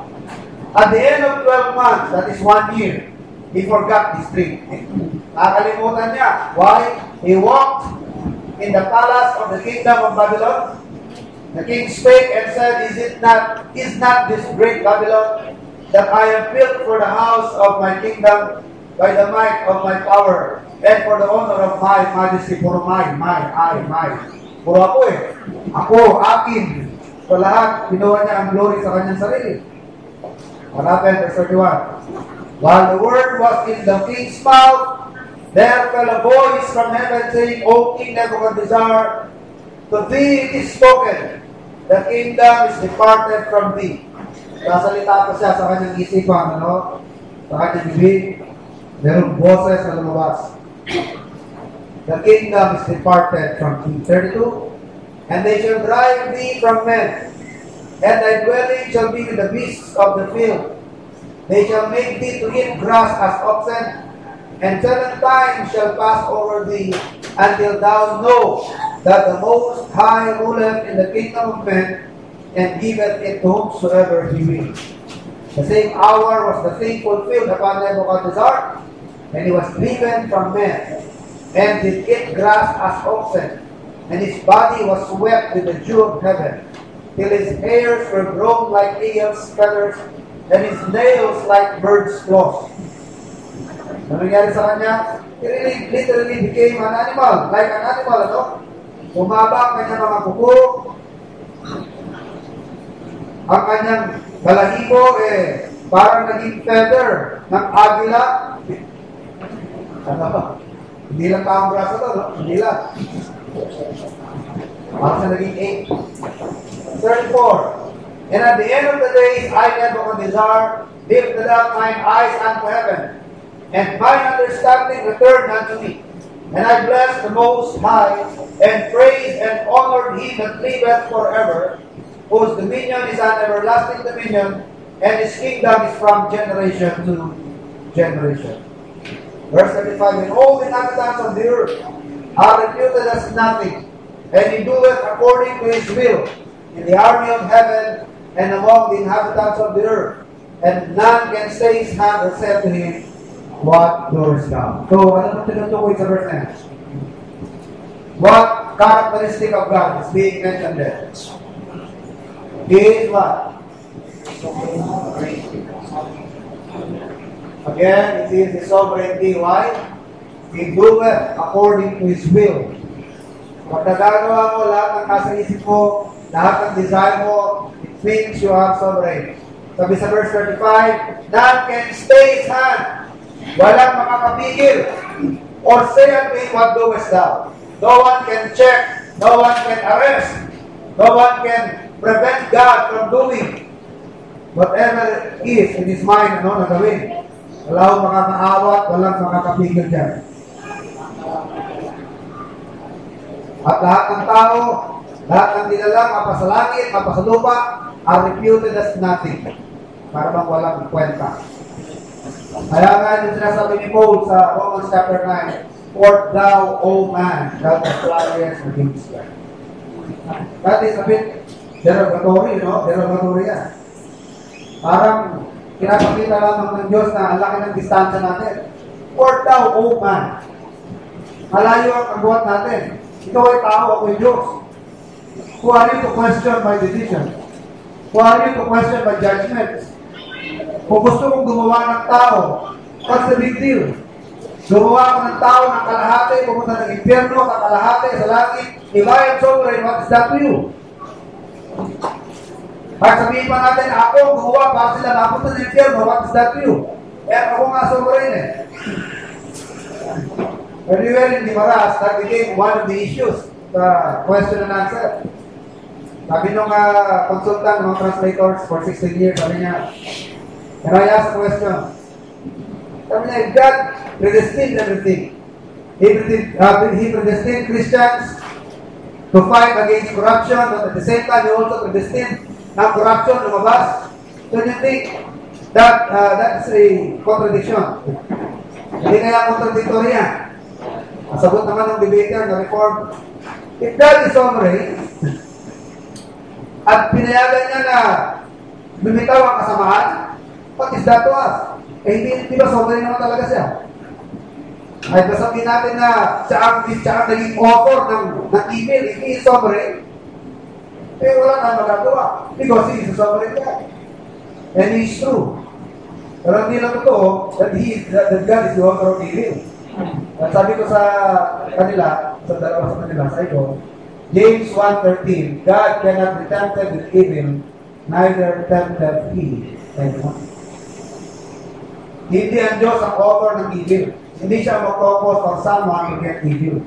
At the end of 12 months, that is 1 year, he forgot this dream. Nakalimutan niya. Why? He walked in the palace of the kingdom of Babylon. The king spake and said, Is not this great Babylon that I have built for the house of my kingdom by the might of my power and for the honor of my majesty? Puro my. Puro ako eh. Ako, akin. Sa lahat, pinuha niya ang glory sa kanyang sarili. What happened? Verse 31. While the word was in the king's mouth, there fell a voice from heaven saying, O King Nebuchadnezzar, to thee it is spoken, the kingdom is departed from thee. Sasalita pa siya sa kanyang isipan, sa kanyang bibig, merong boses na lumabas. The kingdom is departed from thee. 32. And they shall drive thee from men, and thy dwelling shall be with the beasts of the field. They shall make thee to eat grass as oxen, and 7 times shall pass over thee, until thou know that the Most High ruleth in the kingdom of men, and giveth it to whomsoever he will. The same hour was the thing fulfilled upon Nebuchadnezzar, and he was driven from men, and did eat grass as oxen, and his body was wet with the dew of heaven, till his hairs were grown like eagle's feathers, and his nails like bird's claws. Ano nangyari sa kanya? He literally became an animal, like an animal, Bumaba ang kanyang mga kuko, ang kanyang balahibo, parang naging feather ng agila. Hindi lang taong braso to, Hindi lang. Parang sa naging 8. 34. And at the end of the days, I, Nebuchadnezzar, lifted up mine eyes unto heaven, and mine understanding returned unto me. And I blessed the Most High, and praised and honored Him that liveth forever, whose dominion is an everlasting dominion, and His kingdom is from generation to generation. Verse 35, and all the inhabitants of the earth are reputed as nothing, and He doeth according to His will in the army of heaven and among the inhabitants of the earth, and none can stay His hand or say to Him, What doest thou? So, ano ba tinutukoy sa verse 10? What characteristic of God is being mentioned there? He is what? Again, it is the sovereignty. Why? He doeth according to His will. Pag nagagawa mo lahat ng nasa isip mo, lahat ng desire mo, it means you are sovereign. Sabi sa verse 35, none can stay His hand. Walang makakapigil or say unto Him, What doest thou? No one can check, no one can arrest, no one can prevent God from doing whatever is in His mind na gawin. Walang makakaawat, walang makakapigil dyan. At lahat ng tao, lahat ng nilalang, mapasalangit, mapasalupa, are reputed as nothing. Para bang walang kwenta. Kaya nga yung sinasabi ni Paul sa Romans chapter 9, For thou, O man, thou the flyest against God. That is a bit derogatory, Derogatory yan. Parang pinapakita lamang ng Diyos na ang laki ng distansya natin. For thou, O man. Malayo ang agwat natin. Ikaw ay tao, ako ay Diyos. Who are you to question my decision? Who are you to question my judgments? Kung gusto kong gumawa ng tao, what's the big deal? Gumawa ako ng tao ng kalahati, pumunta ng impyerno, ng kalahati sa langit. If I am sovereign, what is that to you? At sabihin pa natin, ako gumawa para sila napunta ng impyerno, what is that to you? Ako nga sovereign When we were in Dimaras, that became one of the issues, the question and answer. Sabi nung consultant, mga translators for 16 years, sabi niya, and I asked a question. Sabi niya, God predestined everything. He predestined Christians to fight against corruption, but at the same time, He also predestined na corruption lumabas. So you think that that's a contradiction? Hindi kaya contradictory yan. Ang sagot naman ng debater na reform, if God is sovereign, at pinayagan niya na lumitaw ang kasamaan, what is that to us? Eh, di ba sovereign naman talaga siya? Ay, sabihin natin na siya ang naging author ng email, if he is sovereign, eh wala na magagawa. Because he is a sovereign God. And he is true. Pero hindi lang totoo that God is the author of evil. At sabi ko sa kanila, sa dalawa sa kanila, sa ito, James 1:13, God cannot be tempted with evil, neither tempted He anyone. Hindi ang Diyos ang author ng evil. Hindi siya mag-propose for someone to get evil.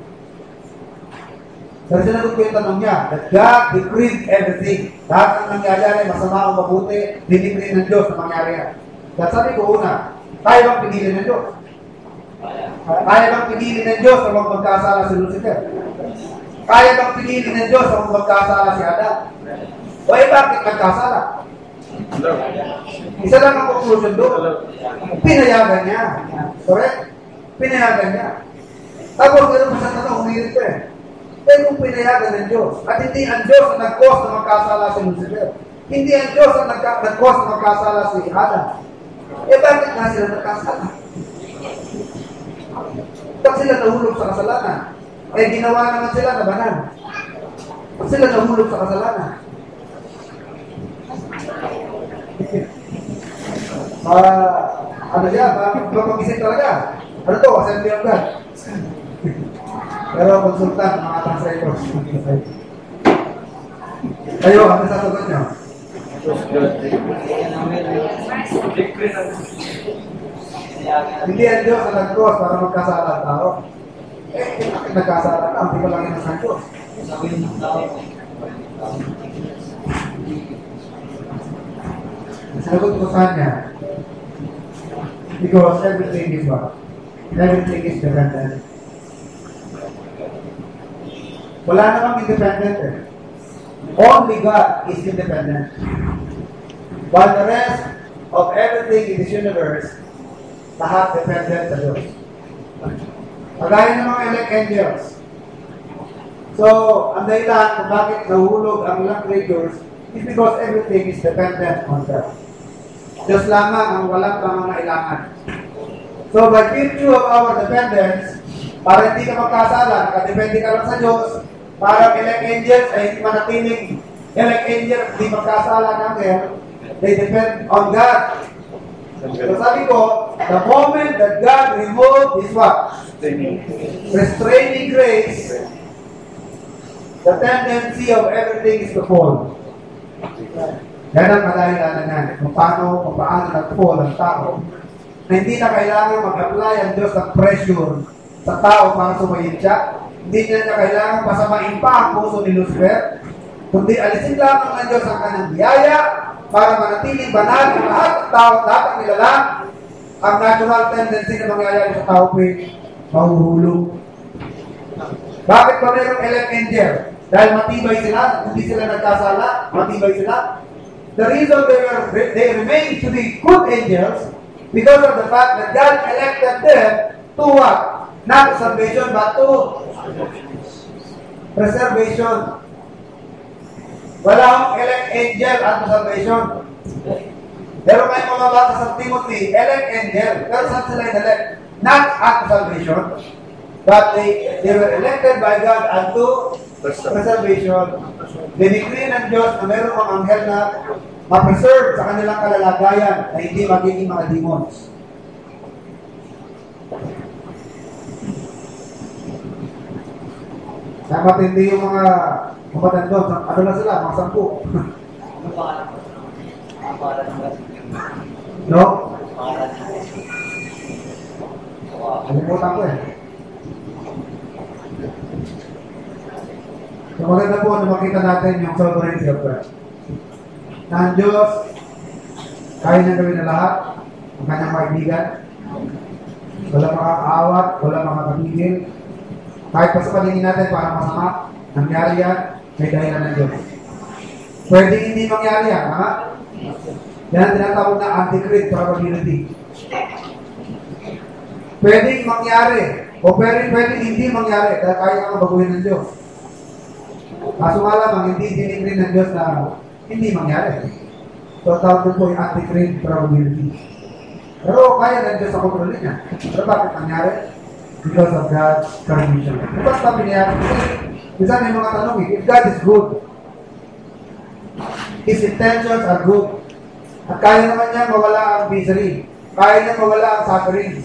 Pero sinagot ko yung tanong niya, that God decreed everything. Lahat ng nangyayari, masama o mabuti, dinigreed ng Diyos na mangyari yan. At sabi ko una, kaya bang pigilin ng Diyos? Kaya bang pigilin ng Diyos na huwag magkasala si Lucifer? Kaya bang pigilin ng Diyos na huwag magkasala si Adam? O bakit nagkasala? Isa lang ang conclusion doon. Pinayagan niya. Correct? Pinayagan niya. Tapos gano'n pa sa tanong, humirit ko Kaya kung pinayagan ng Diyos, at hindi ang Diyos ang nag-cause na magkasala si Lucifer. Hindi ang Diyos ang nag-cause na magkasala si Adam. Bakit nga sila nagkasala? Bakit sila nahulog sa kasalanan? Ginawa naman sila na banal. Bakit sila nahulog sa kasalanan? Ano yan? Mapagising talaga. Ano to? Assembly of God. Pero konsultan, mga translators. Kayo, ano sasagot nyo? Hindi ang Diyos na nag-cross para magkasala ang tao. Bakit nagkasala ka? Hindi ko lang yun ang Diyos. Sinagot ko sa kanya, because everything is what? Everything is dependent. Wala namang independent Only God is independent. While the rest of everything in this universe, lahat dependent sa Diyos. Kagaya ng mga elect angels. So, ang dahilan kung bakit nahulog ang ilang creatures is because everything is dependent on God. Diyos lamang ang walang pangangailangan. So, by virtue of our dependence, para hindi ka magkasala, nakadepende ka lang sa Diyos, para elect angels ay hindi manatiling elect angels, hindi magkasala natin, they depend on God. So sabi ko, the moment that God removed His what? Restraining grace, the tendency of everything is to fall. Yan ang kadahilanan yan. Kung paano nag-fall ang tao. Na hindi na kailangan mag-apply ang Diyos ng pressure sa tao para sumayin siya. Hindi na kailangan pasamain pa ang puso ni Lucifer. Kundi alisin lamang ng Diyos ang kanyang biyaya para manatiling banal ang lahat ng tao at lahat ang nilalang. Ang natural tendency na mangyayari sa tao ay mahuhulog. Bakit pa mayroong elect angel? Dahil matibay sila, hindi sila nagkasala, matibay sila. The reason they remain to be good angels because of the fact that God elected them to what? Not salvation, but to preservation. Wala akong elect angel at salvation. Pero may mababasa sa Timothy, elect angel. Pero saan sila elect? Not at salvation, but they were elected by God unto preservation. Dinikri ng Diyos na mayroong mga anghel na ma-preserve sa kanilang kalalagayan na hindi magiging mga demons. Kaya matindi yung mga kapatid doon. Ano na sila? Mga 10. Ano pangalan? Ang pangalan ng God. No? Pangalan. Kalimutan ko So maganda po na makita natin yung sovereignty of God. Na ang Diyos, kaya niyang gawin na lahat, ang kanyang kaibigan, wala makakaawat, wala makakapigil. Kahit pa sa paningin natin parang masama, nangyari yan, may dahilan ng Diyos. Pwede hindi mangyari yan, ha? Yan ang tinatawag na anti-creed probability. Pwede mangyari, o pwede hindi mangyari, dahil kaya kang baguhin ng Diyos. Kaso nga lamang, hindi dinigrin ng Diyos na hindi mangyari. So, tawag po yung anti-creed probability. Pero kaya ng Diyos sa kontrol niya. Pero bakit nangyari? Because of God's permission. Diba sabi niya, isa may mga tanong, if God is good, His intentions are good, at kaya naman niya mawala ang misery, kaya niya mawala ang suffering,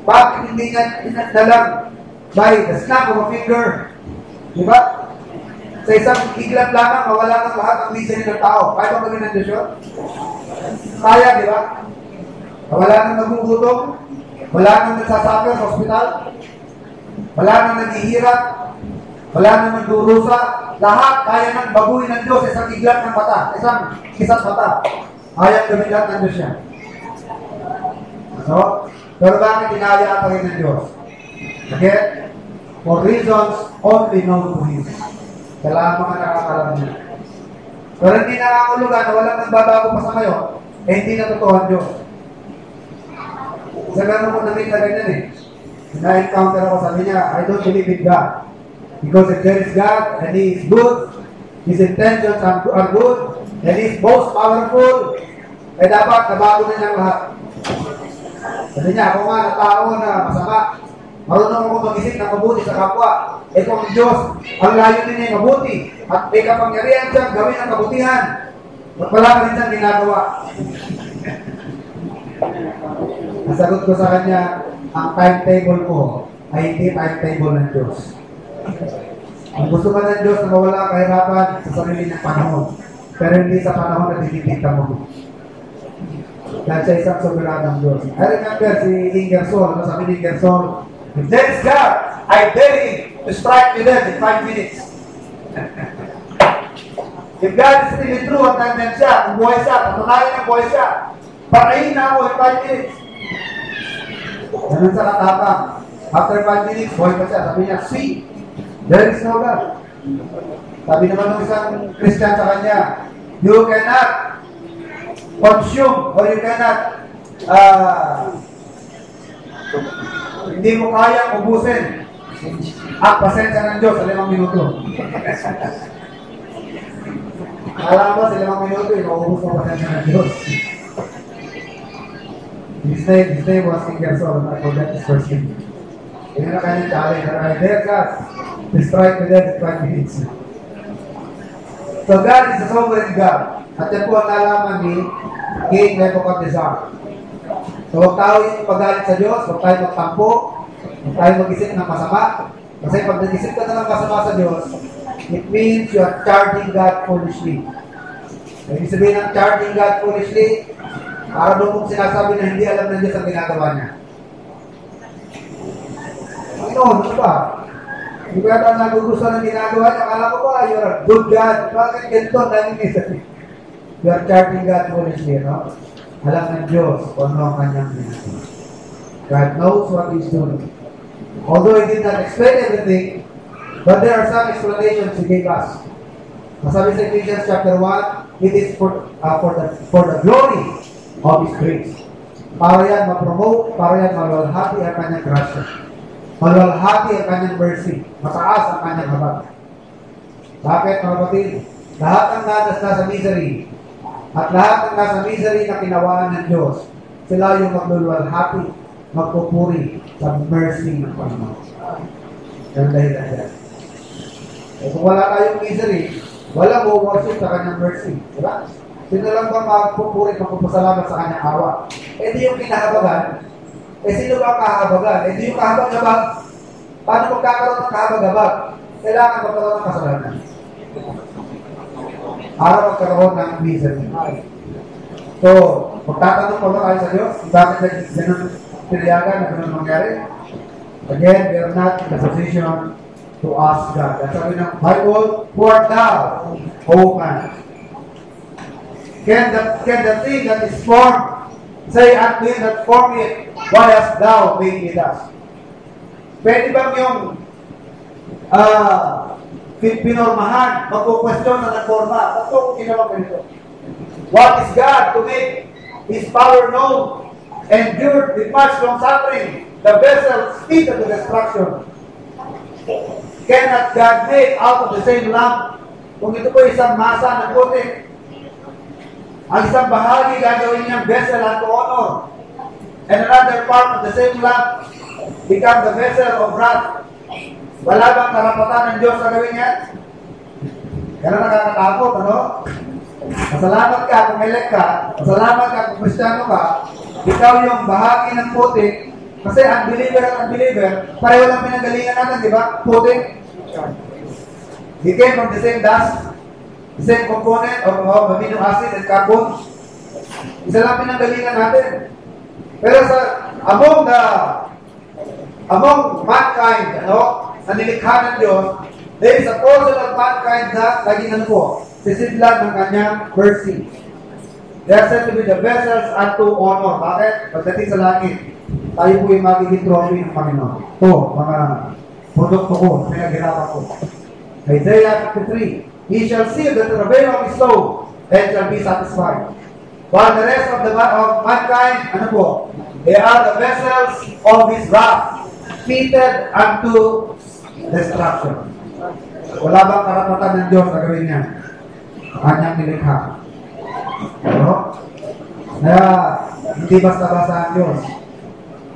bakit hindi niya inadalang by the snap of a finger? Diba? Sa isang iglat lamang, mawala ng lahat ang misery ng tao. Kaya ba gawin ng Diyos yun? Kaya, di ba? Wala nang nagugutom, wala nang nagsasuffer sa ospital, wala nang naghihirap, wala nang nagdurusa, lahat kaya nang baguhin ng Diyos isang iglat ng mata, isang kisat mata. Kaya gawin lahat ng Diyos yan. So, pero bakit inaya pa rin ng Diyos? Again, for reasons only known to Him. Kailangan mga nakakalam niya. Pero hindi nakakulugan na walang nagbabago pa sa ngayon, eh hindi na totoo ang Diyos. Sa gano'n ko namin na ganyan eh. Na-encounter ako, sabi niya, I don't believe in God. Because if there is God, and He is good, His intentions are good, and He is most powerful, eh dapat nabago na niyang lahat. Sabi niya, ako nga na tao na masama, marunong ako mag-isip ng mabuti sa kapwa. Eh kung ang Diyos, ang layo din niya mabuti, at may kapangyarihan siyang gawin ang kabutihan, at wala ka rin siyang ginagawa. Nasagot ko sa kanya, ang timetable ko ay hindi timetable ng Diyos. Ang gusto ka ng Diyos na mawala ang kahirapan sa sarili ng panahon, pero hindi sa panahon na dinikita mo. Dahil sa isang soberanong Diyos. I remember si Ingersoll, sabi ni Ingersoll, if there is God, I dare Him to strike me dead in 5 minutes. If God is really true at nandyan siya, kung buhay siya, patunayan ang buhay siya, patayin na ako in 5 minutes. Ganun sa katapang. After 5 minutes, buhay pa siya. Sabi niya, see, there is no God. Sabi naman ng isang Christian sa kanya, you cannot consume or you cannot hindi mo kayang ubusin ang pasensya ng Diyos sa 5 minuto. Alam mo, sa 5 minuto, inuubos mo pasensya ng Diyos. His name was Ingersoll. I forgot his first name. Yun na kanyang challenge. There God, destroy to death in 5 minutes. So God is a sovereign God. At yan po ang nalaman ni King Nebuchadnezzar. So huwag tayo yung pagalit sa Diyos, huwag tayo magtampo, huwag tayo mag-isip ng masama. Kasi pag nag-isip ka na ng masama sa Diyos, it means you are charging God foolishly. So, ibig sabihin ng charging God foolishly, para doon kong sinasabi na hindi alam ng Diyos ang ginagawa niya. Panginoon, ano ba? Hindi ko yata nagugustuhan ng ginagawa niya. Akala ko ba, you're a good God. Bakit ganito? You are charging God foolishly, no? Alam ng Diyos kung ano ang kanyang ginagawa. God knows what He's doing. Although He did not explain everything, but there are some explanations He gave us. Masabi sa Ephesians chapter 1, it is for the glory of His grace. Para yan ma-promote, para yan maluwalhati ang kanyang grasya. Maluwalhati ang kanyang mercy. Mataas ang kanyang habag. Bakit, mga kapatid? Lahat ng nasa misery, at lahat ng nasa misery na kinawaan ng Diyos, sila yung magluluwalhati, magpupuri sa mercy ng Panginoon. Yan dahil dahil. E kung wala tayong misery, wala mo worship sa kanyang mercy. Diba? Sino lang ba magpupuri, magpupasalamat sa kanyang awa? E di yung kinahabagan. E sino ba ang kahabagan? E di yung kahabag-habag. Paano magkakaroon ng kahabag-habag? Kailangan magkaroon ng kasalanan. Para magkaroon ng misery. So, magtatanong pa ba tayo sa Diyos? Bakit ganun tinayagan na ganun mangyari? Again, we are not in a position to ask God. At sabi ng Bible, who art thou, O man? Can the thing that is formed say unto him that formed it, why hast thou made me thus? Pwede bang yung pinormahan, magpo-question na ng forma? Ba't ko ginawa ganito? What is God to make His power known, endured with much long suffering, the vessel speeded to destruction? Cannot God make out of the same lump? Kung ito po isang masa ng putik, ang isang bahagi gagawin niyang vessel unto honor, and another part of the same lump become the vessel of wrath. Wala bang karapatan ng Diyos sa gawin niya? Kaya nakakatakot, ano? Masalamat ka kung elect ka, masalamat ka kung Kristiyano ka, ikaw yung bahagi ng putik, kasi unbeliever at unbeliever, pareho lang pinanggalingan natin, di ba? Putik. He came from the same dust, the same component of amino acid and carbon. Isa lang pinanggalingan natin. Pero among mankind, na nilikha ng Diyos, there is a portion of mankind na laging sisidlan ng kanyang mercy. They are said to be the vessels unto honor. Bakit? Pagdating sa langit, tayo po yung magiging trophy ng Panginoon. Ito, mga produkto ko, pinaghirapan ko. Isaiah 53, He shall see the travail of his soul and shall be satisfied. While the rest of mankind, they are the vessels of his wrath, fitted unto destruction. Wala bang karapatan ng Diyos na gawin niya? Kanyang nilikha. Kaya, hindi basta-basta ang Diyos.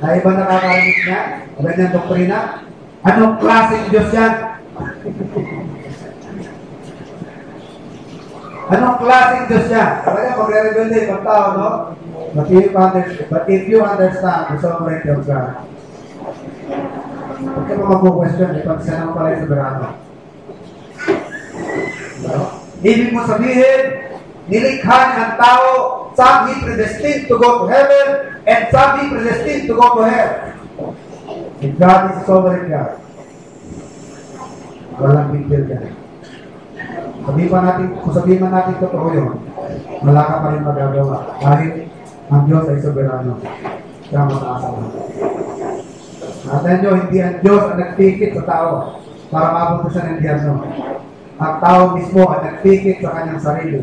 Na iba nakakarinig niya, ganyang doktrina. Anong klaseng Diyos yan? Anong klaseng Diyos yan? Kaya magre-rebelde ibang tao, no? But if you understand the sovereignty of God, huwag ka pa mag-question, ipag siya naman pala yung soberano. Ibig mo sabihin, nilikha niya ang tao, some He predestined to go to heaven, and some He predestined to go to hell. If God is sovereign God, walang big deal yan. Kung sabihin man natin totoo yun, wala ka pa rin magagawa. Dahil ang Diyos ay soberano. Kaya mataas ang lahat. Natin nyo, hindi ang Diyos ang nagpikit sa tao para mapunta siya ng Diyos. Ang tao mismo ang nagpikit sa kanyang sarili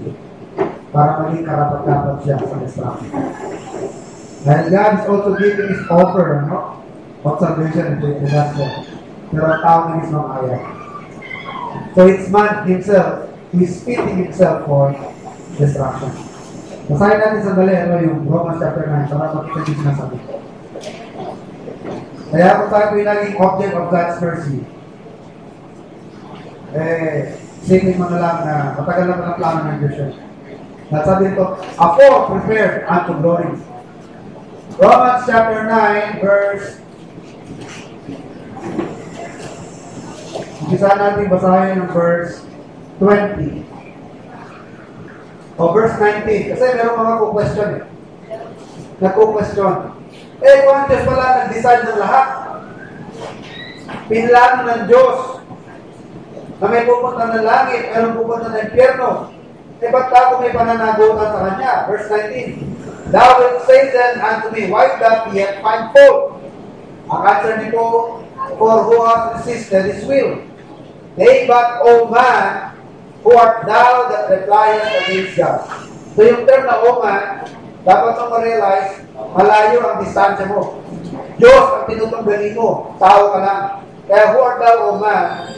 para maging karapat-dapat siya sa destruction. Dahil God is also giving His offer, observation and gospel. Pero ang tao na mismo ang ayaw. So it's man himself who is fitting himself for destruction. Basahin natin sandali yung Romans chapter 9 para makita niyo sinasabi. Kaya kung tayo yung naging object of God's mercy, isipin mo na lang na matagal na palang plano ng Diyos yun. Nasabi ito, a fore prepared unto glory. Romans chapter 9 verse Umpisa natin basahin ng verse 20. O verse 19. Kasi meron mga question eh. Nagko-question. Kung ang Diyos pala nag-decide ng lahat. Pinlano ng Diyos na may pupunta ng langit, meron pupunta ng impyerno. Ba't ako may pananagutan sa Kanya? Verse 19. Thou wilt say then unto me, why doth he yet find fault? Ang answer ni po, for who hath resisted his will? Nay, but, O man, who art thou that repliest against God? So yung term na O man, dapat mong ma-realize, malayo ang distansya mo. Diyos ang tinutunggali mo, tao ka lang. Kaya who art thou, O man,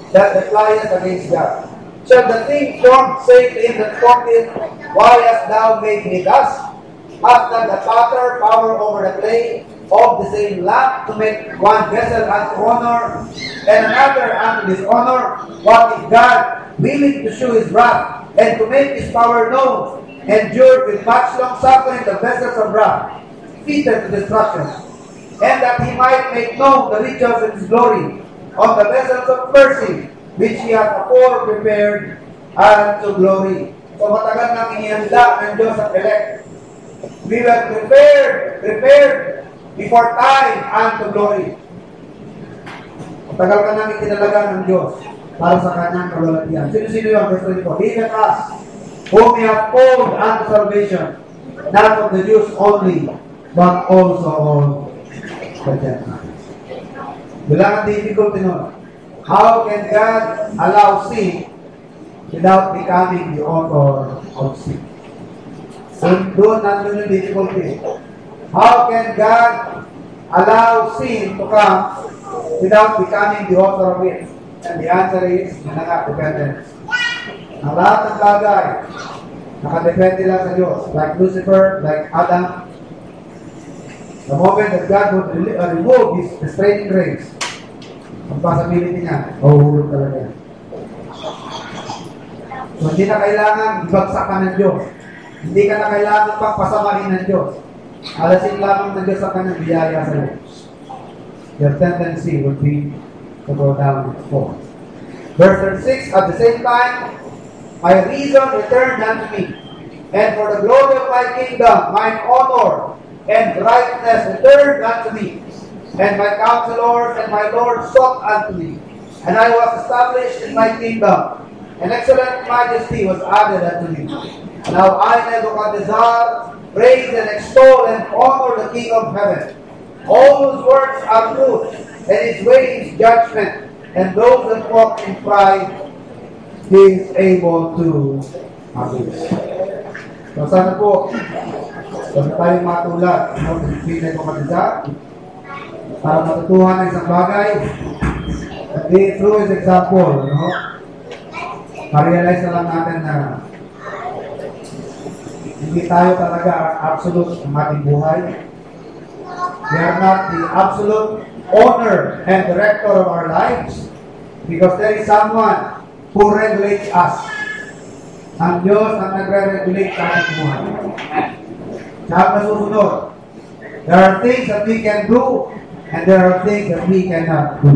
that repliest against God? Shall the thing formed say to him that formed it, why hast thou made me thus? Hath not the potter power over the clay of the same lump to make one vessel unto honor and another unto dishonor? What if God, willing to show His wrath and to make His power known, endured with much long suffering the vessels of wrath, fitted to destruction, and that He might make known the riches of His glory on the vessels of mercy, which He hath afore prepared unto glory. So matagal nang inihanda ng Diyos ang elect. We were prepared before time unto glory. Tagal ka namin tinalagaan ng Diyos para sa kanyang kaluwalhatian. Sino-sino yun? Verse 24. Even us, whom we have called unto salvation, not of the Jews only, but also all the Gentiles. Wala ang difficulty nun. How can God allow sin without becoming the author of sin? So, doon nandun yung difficulty. How can God allow sin to come without becoming the author of it? And the answer is, dependence. Ang lahat ng bagay, nakadepende lang sa Diyos. Like Lucifer, like Adam. The moment that God would remove his restraining grace, ang possibility niya, mahuhulog talaga. So, hindi na kailangan ibagsak ka ng Diyos. Hindi ka na kailangan pagpasamahin ng Diyos. Alasin lamang ng Diyos sa kanyang biyaya sa iyo. Your tendency would be to go down and fall. Verse 36, at the same time, my reason returned unto me, and for the glory of my kingdom, mine honor and brightness returned unto me, and my counselors and my Lord sought unto me, and I was established in my kingdom, and excellent majesty was added unto me. Now I, Nebuchadnezzar, praise and extol and honor the King of heaven. All whose works are truth, and his ways judgment, and those that walk in pride, he is able to abuse. So sana po, huwag na tayong matulad ng Nebuchadnezzar para matutuhan ng isang bagay. Hindi, through his example, ma-realize na lang natin na hindi tayo talaga absolute ng ating buhay. We are not the absolute owner and director of our lives because there is someone who regulates us. Ang Diyos ang nagre-regulate sa ating buhay. Sa ang nasusunod, there are things that we can do and there are things that we cannot do.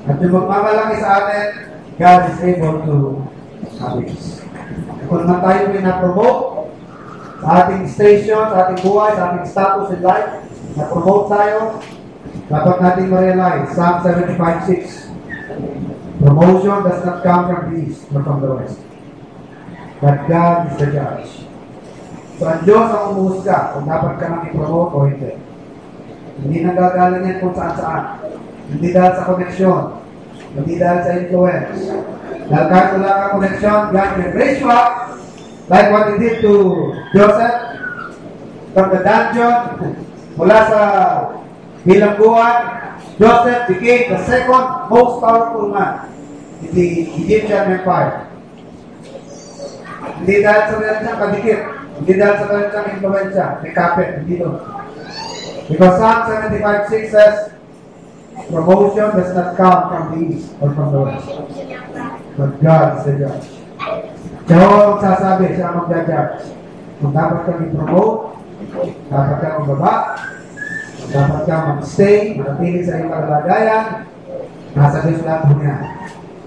At yung magmamalaki sa atin, God is able to abuse. Kung naman tayo pinapromote sa ating station, sa ating buhay, sa ating status in life, na-promote tayo, dapat natin ma-realize, Psalm 75:6, promotion does not come from the east, but from the west. But God is the judge. So, ang Diyos ang umuhusga kung dapat ka nang i-promote o hindi. Hindi nanggagaling yan kung saan-saan. Hindi dahil sa connection, hindi dahil sa influence. Dahil kahit wala kang connection, God can raise you up like what He did to Joseph from the dungeon. Mula sa bilangguan, Joseph became the second most powerful man in the Egyptian Empire. Hindi dahil sa meron siyang kadikit, hindi dahil sa meron siyang influensya, may kapit, hindi doon. Because Psalm 75:6 says, promotion does not come from the east or from the west. But God is the judge. Siya ang magsasabi, siya ang mag-judge. Kung dapat kang i-promote, dapat kang magbaba, dapat kang mag-stay, manatili sa iyong kalagayan, nasa Diyos lahat po niya.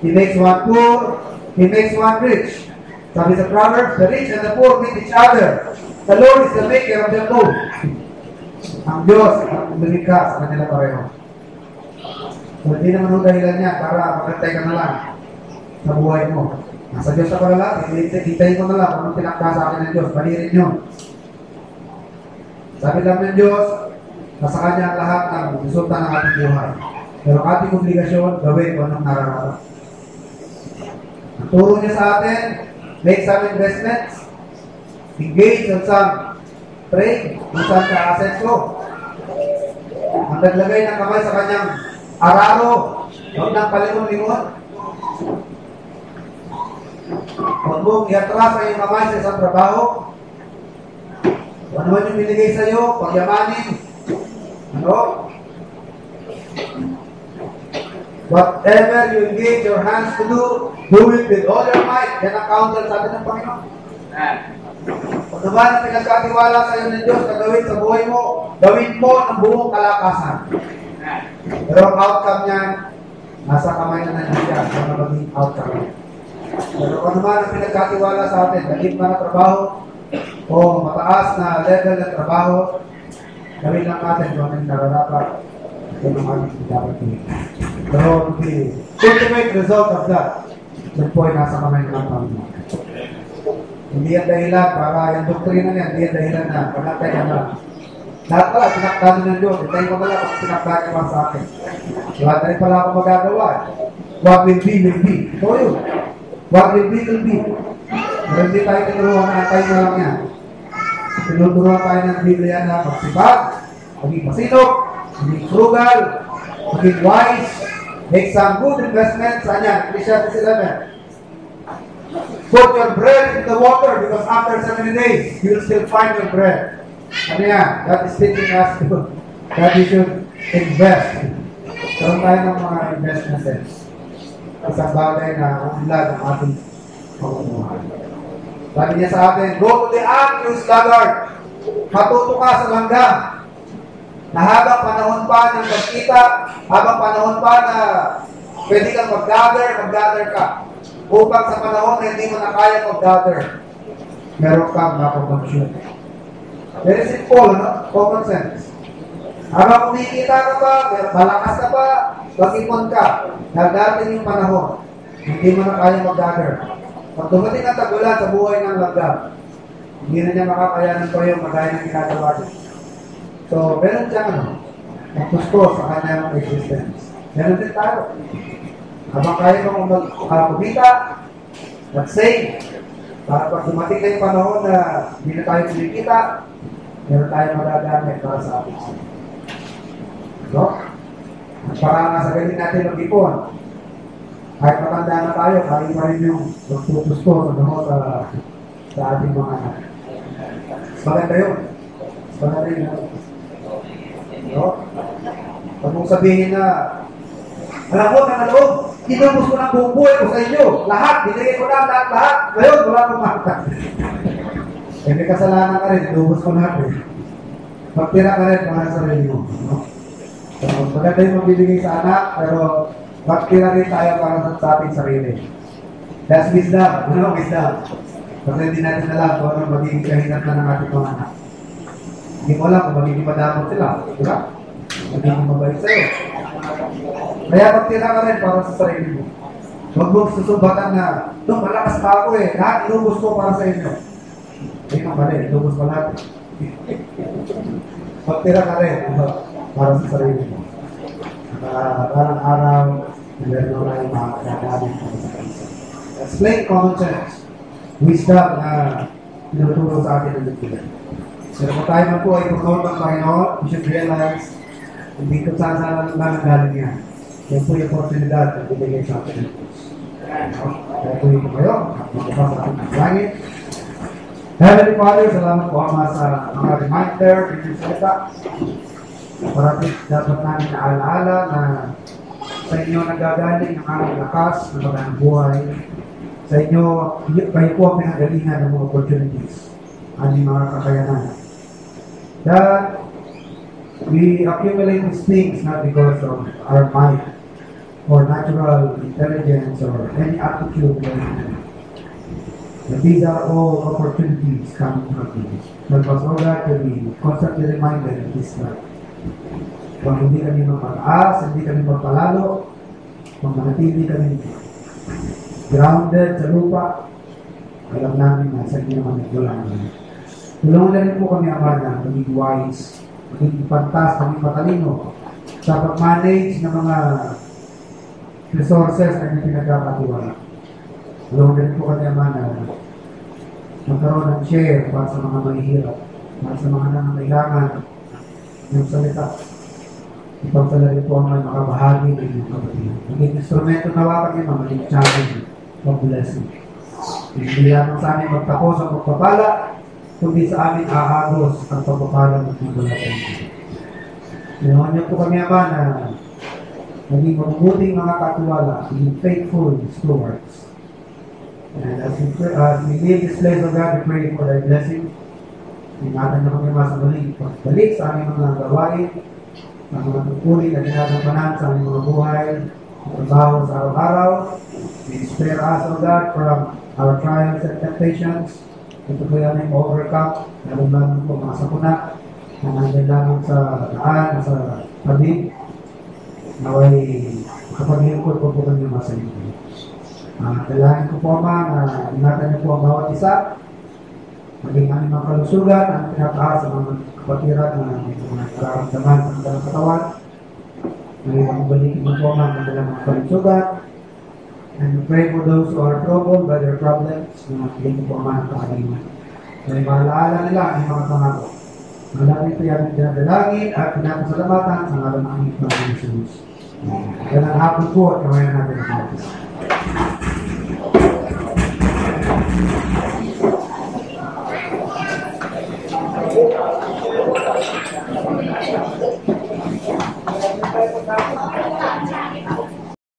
He makes one poor, He makes one rich. Sabi sa Proverbs, the rich and the poor meet each other. The Lord is the maker of them both. Ang Diyos ang lumikha sa kanila pareho. So, hindi naman ang dahilan niya para magantay ka na lang sa buhay mo. Nasa Diyos ako na lang, hintayin ko na lang kung anong pinakta sa akin ng Diyos. Balirin yun. Sabi lang ng Diyos, nasa Kanya ang lahat ng resulta ng ating buhay. Pero ang ating obligasyon, gawin kung anong nararapat. Ang turo niya sa atin, make some investments, engage on some trade, kung saan ka-asenso. Ang naglagay ng kamay sa kanyang araro, huwag nang palingon-lingon. Huwag mong iatras sa iyong kamay sa isang trabaho. Kung ano man yung binigay sa iyo, pagyamanin. Ano? Whatever you engage your hands to do it with all your might. Yan ang counter sabi ng Panginoon. Kung naman ang pinagkatiwala sa iyo ng Diyos na gawin sa buhay mo, gawin mo ng buong kalakasan. Pero ang outcome niya, nasa kamay na nandiyan siya para maging outcome niya. Pero kung naman ang pinagkatiwala sa atin, naging na trabaho o mataas na level ng trabaho, gawin lang natin kung anong nararapat Yun ang aming dapat gawin. Pero the ultimate result of that, yun po ay nasa kamay ng Panginoon. Hindi ang dahilan para yung doktrina niya, hindi ang dahilan na panatay ka na. Lahat pala, pinakdano ng Diyos. Hintayin ko pala kung pinakdano ka sa akin. Lahat na rin pala ako magagawa. What will be, will be. Ito yun. What will be, will be. Pero hindi tayo tinuruan na antay na lang yan. Tinuturuan tayo ng Biblia na magsipag, maging masinop, maging frugal, maging wise, make some good investments. Saan yan? Ecclesiastes 11. Put your bread in the water because after 70 days, you will still find your bread. Ano yan? God is teaching us that we should invest. Karoon tayo ng mga investments. Isang bagay na unlad ng ating pamumuhay. Sabi niya sa atin, go to the unused laggard. Matuto ka sa langgam. Na habang panahon pa ng pagkita, habang panahon pa na pwede kang mag-gather ka. Upang sa panahon na hindi mo na kaya mag-gather, meron kang mapapag-shoot. Very simple, no? Common sense. Habang kumikita ka pa, malakas ka pa, mag-ipon ka. Dadating yung panahon, hindi mo na kaya mag-gather. Pag dumating ang tagulan sa buhay ng langgam, hindi na niya makakayanan pa yung magaya ng ginagawa niya. So, meron siyang gusto sa kanyang existence. Meron din tayo. Habang kaya kong kumita, mag-save, para pag dumating na yung panahon na hindi na tayo kumikita, meron tayo magagamit para sa ating sila. No? Para nga sa galing natin mag-ipon, kahit matanda na tayo, kaya pa rin yung magpupusto sa ating mga anak. Maganda yun. Maganda yun. No? Pag mong sabihin na, alam mo, nangaloob, inubos ko ng buong buhay ko sa inyo. Lahat, binigay ko na lahat. Ngayon, wala akong makita. Eh, may kasalanan ka rin, inubos ko lahat eh. Magtira ka rin para sa sarili mo. No? So, maganda yung magbibigay sa anak, pero magtira rin tayo para sa ating sarili. That's wisdom. Ano wisdom? Kasi hindi natin alam kung ano magiging kahinat na ng ating mga anak. Hindi mo alam kung magiging madamot sila. Diba? Magiging mabait sa'yo. Kaya magtira ka rin para sa sarili mo. Huwag mong susubatan na, malakas pa ako eh. Lahat inubos ko para sa inyo. Hindi ka mali, inubos ko lahat. Magtira ka rin para sa sarili mo. Parang araw, meron na yung mga kagagamit para sa kanisa. That's plain common sense. Wisdom na tinuturo sa atin ng Biblia. Pero kung tayo man po ay promote ng Panginoon, we should realize hindi kung saan lang galing yan. Yan po yung oportunidad na bibigay sa atin. Kaya po yung kayo, magpapasa sa ating langit. Heavenly Father, salamat po Ama sa mga reminder, pinagsalita. Parating dapat namin naalaala na sa inyo nagagaling ang aming lakas ng magandang buhay. Sa inyo, kayo po ang pinagalingan ng mga opportunities, aming mga kakayanan. That we accumulate these things not because of our might or natural intelligence or any aptitude. But these are all opportunities coming from you. Help us all that to be constantly reminded of this life. Kung hindi kami magpataas, hindi kami magpalalo, kung manatili kami grounded sa lupa, alam namin na sa inyo naman nagdula namin. Tulungan na rin po kami, Ama, na maging wise, maging pantas, maging matalino sa pag-manage ng mga resources na hindi pinagkakatiwala. Tulungan na rin po kami, Ama, na magkaroon ng share para sa mga mahihirap, para sa mga nangangailangan ng salita. Ipagpala rin po ang may makabahagi ng inyong kapatid. Maging instrumento na wakan niyo, maging challenge of blessing. Hindi lamang sa amin magtapos ang magpapala, kundi sa amin aagos ang pagpapala ng mga natin. Ginawa niyo po kami, Ama, na maging mabuting mga katiwala, maging faithful stewards. And as we leave this place of God, we pray for thy blessing. Ingatan niyo kami sa balik sa aming mga gawain, sa mga tungkulin na ginagampanan sa aming mga buhay, trabaho sa araw-araw. We spare us, O God, from our trials and temptations. Ito po yan ay overcome, lalo-lalo po mga sakuna, na nandun lamang sa daan, sa tabi. naway makapaglingkod po po kami sa inyo. Kailangan ko po, Ama, na ingatan niyo po ang bawat isa, maging aming mga kalusugan, ang pinataas sa mga kapatiran na mga nararamdaman sa kanilang katawan. Ngayon, ang balikin mo po, Ama, ang kanilang mga kalusugan. And we pray for those who are troubled by their problems, na magiging po, Ama, ng kaaliman. Ngayon, maalaala nila ang mga pangako. Malamit po yung dinadalangin at pinapasalamatan sa ngalan ng aming Panginoon Jesus. Ganang hapon po at kawayan natin ang mga. Thank you.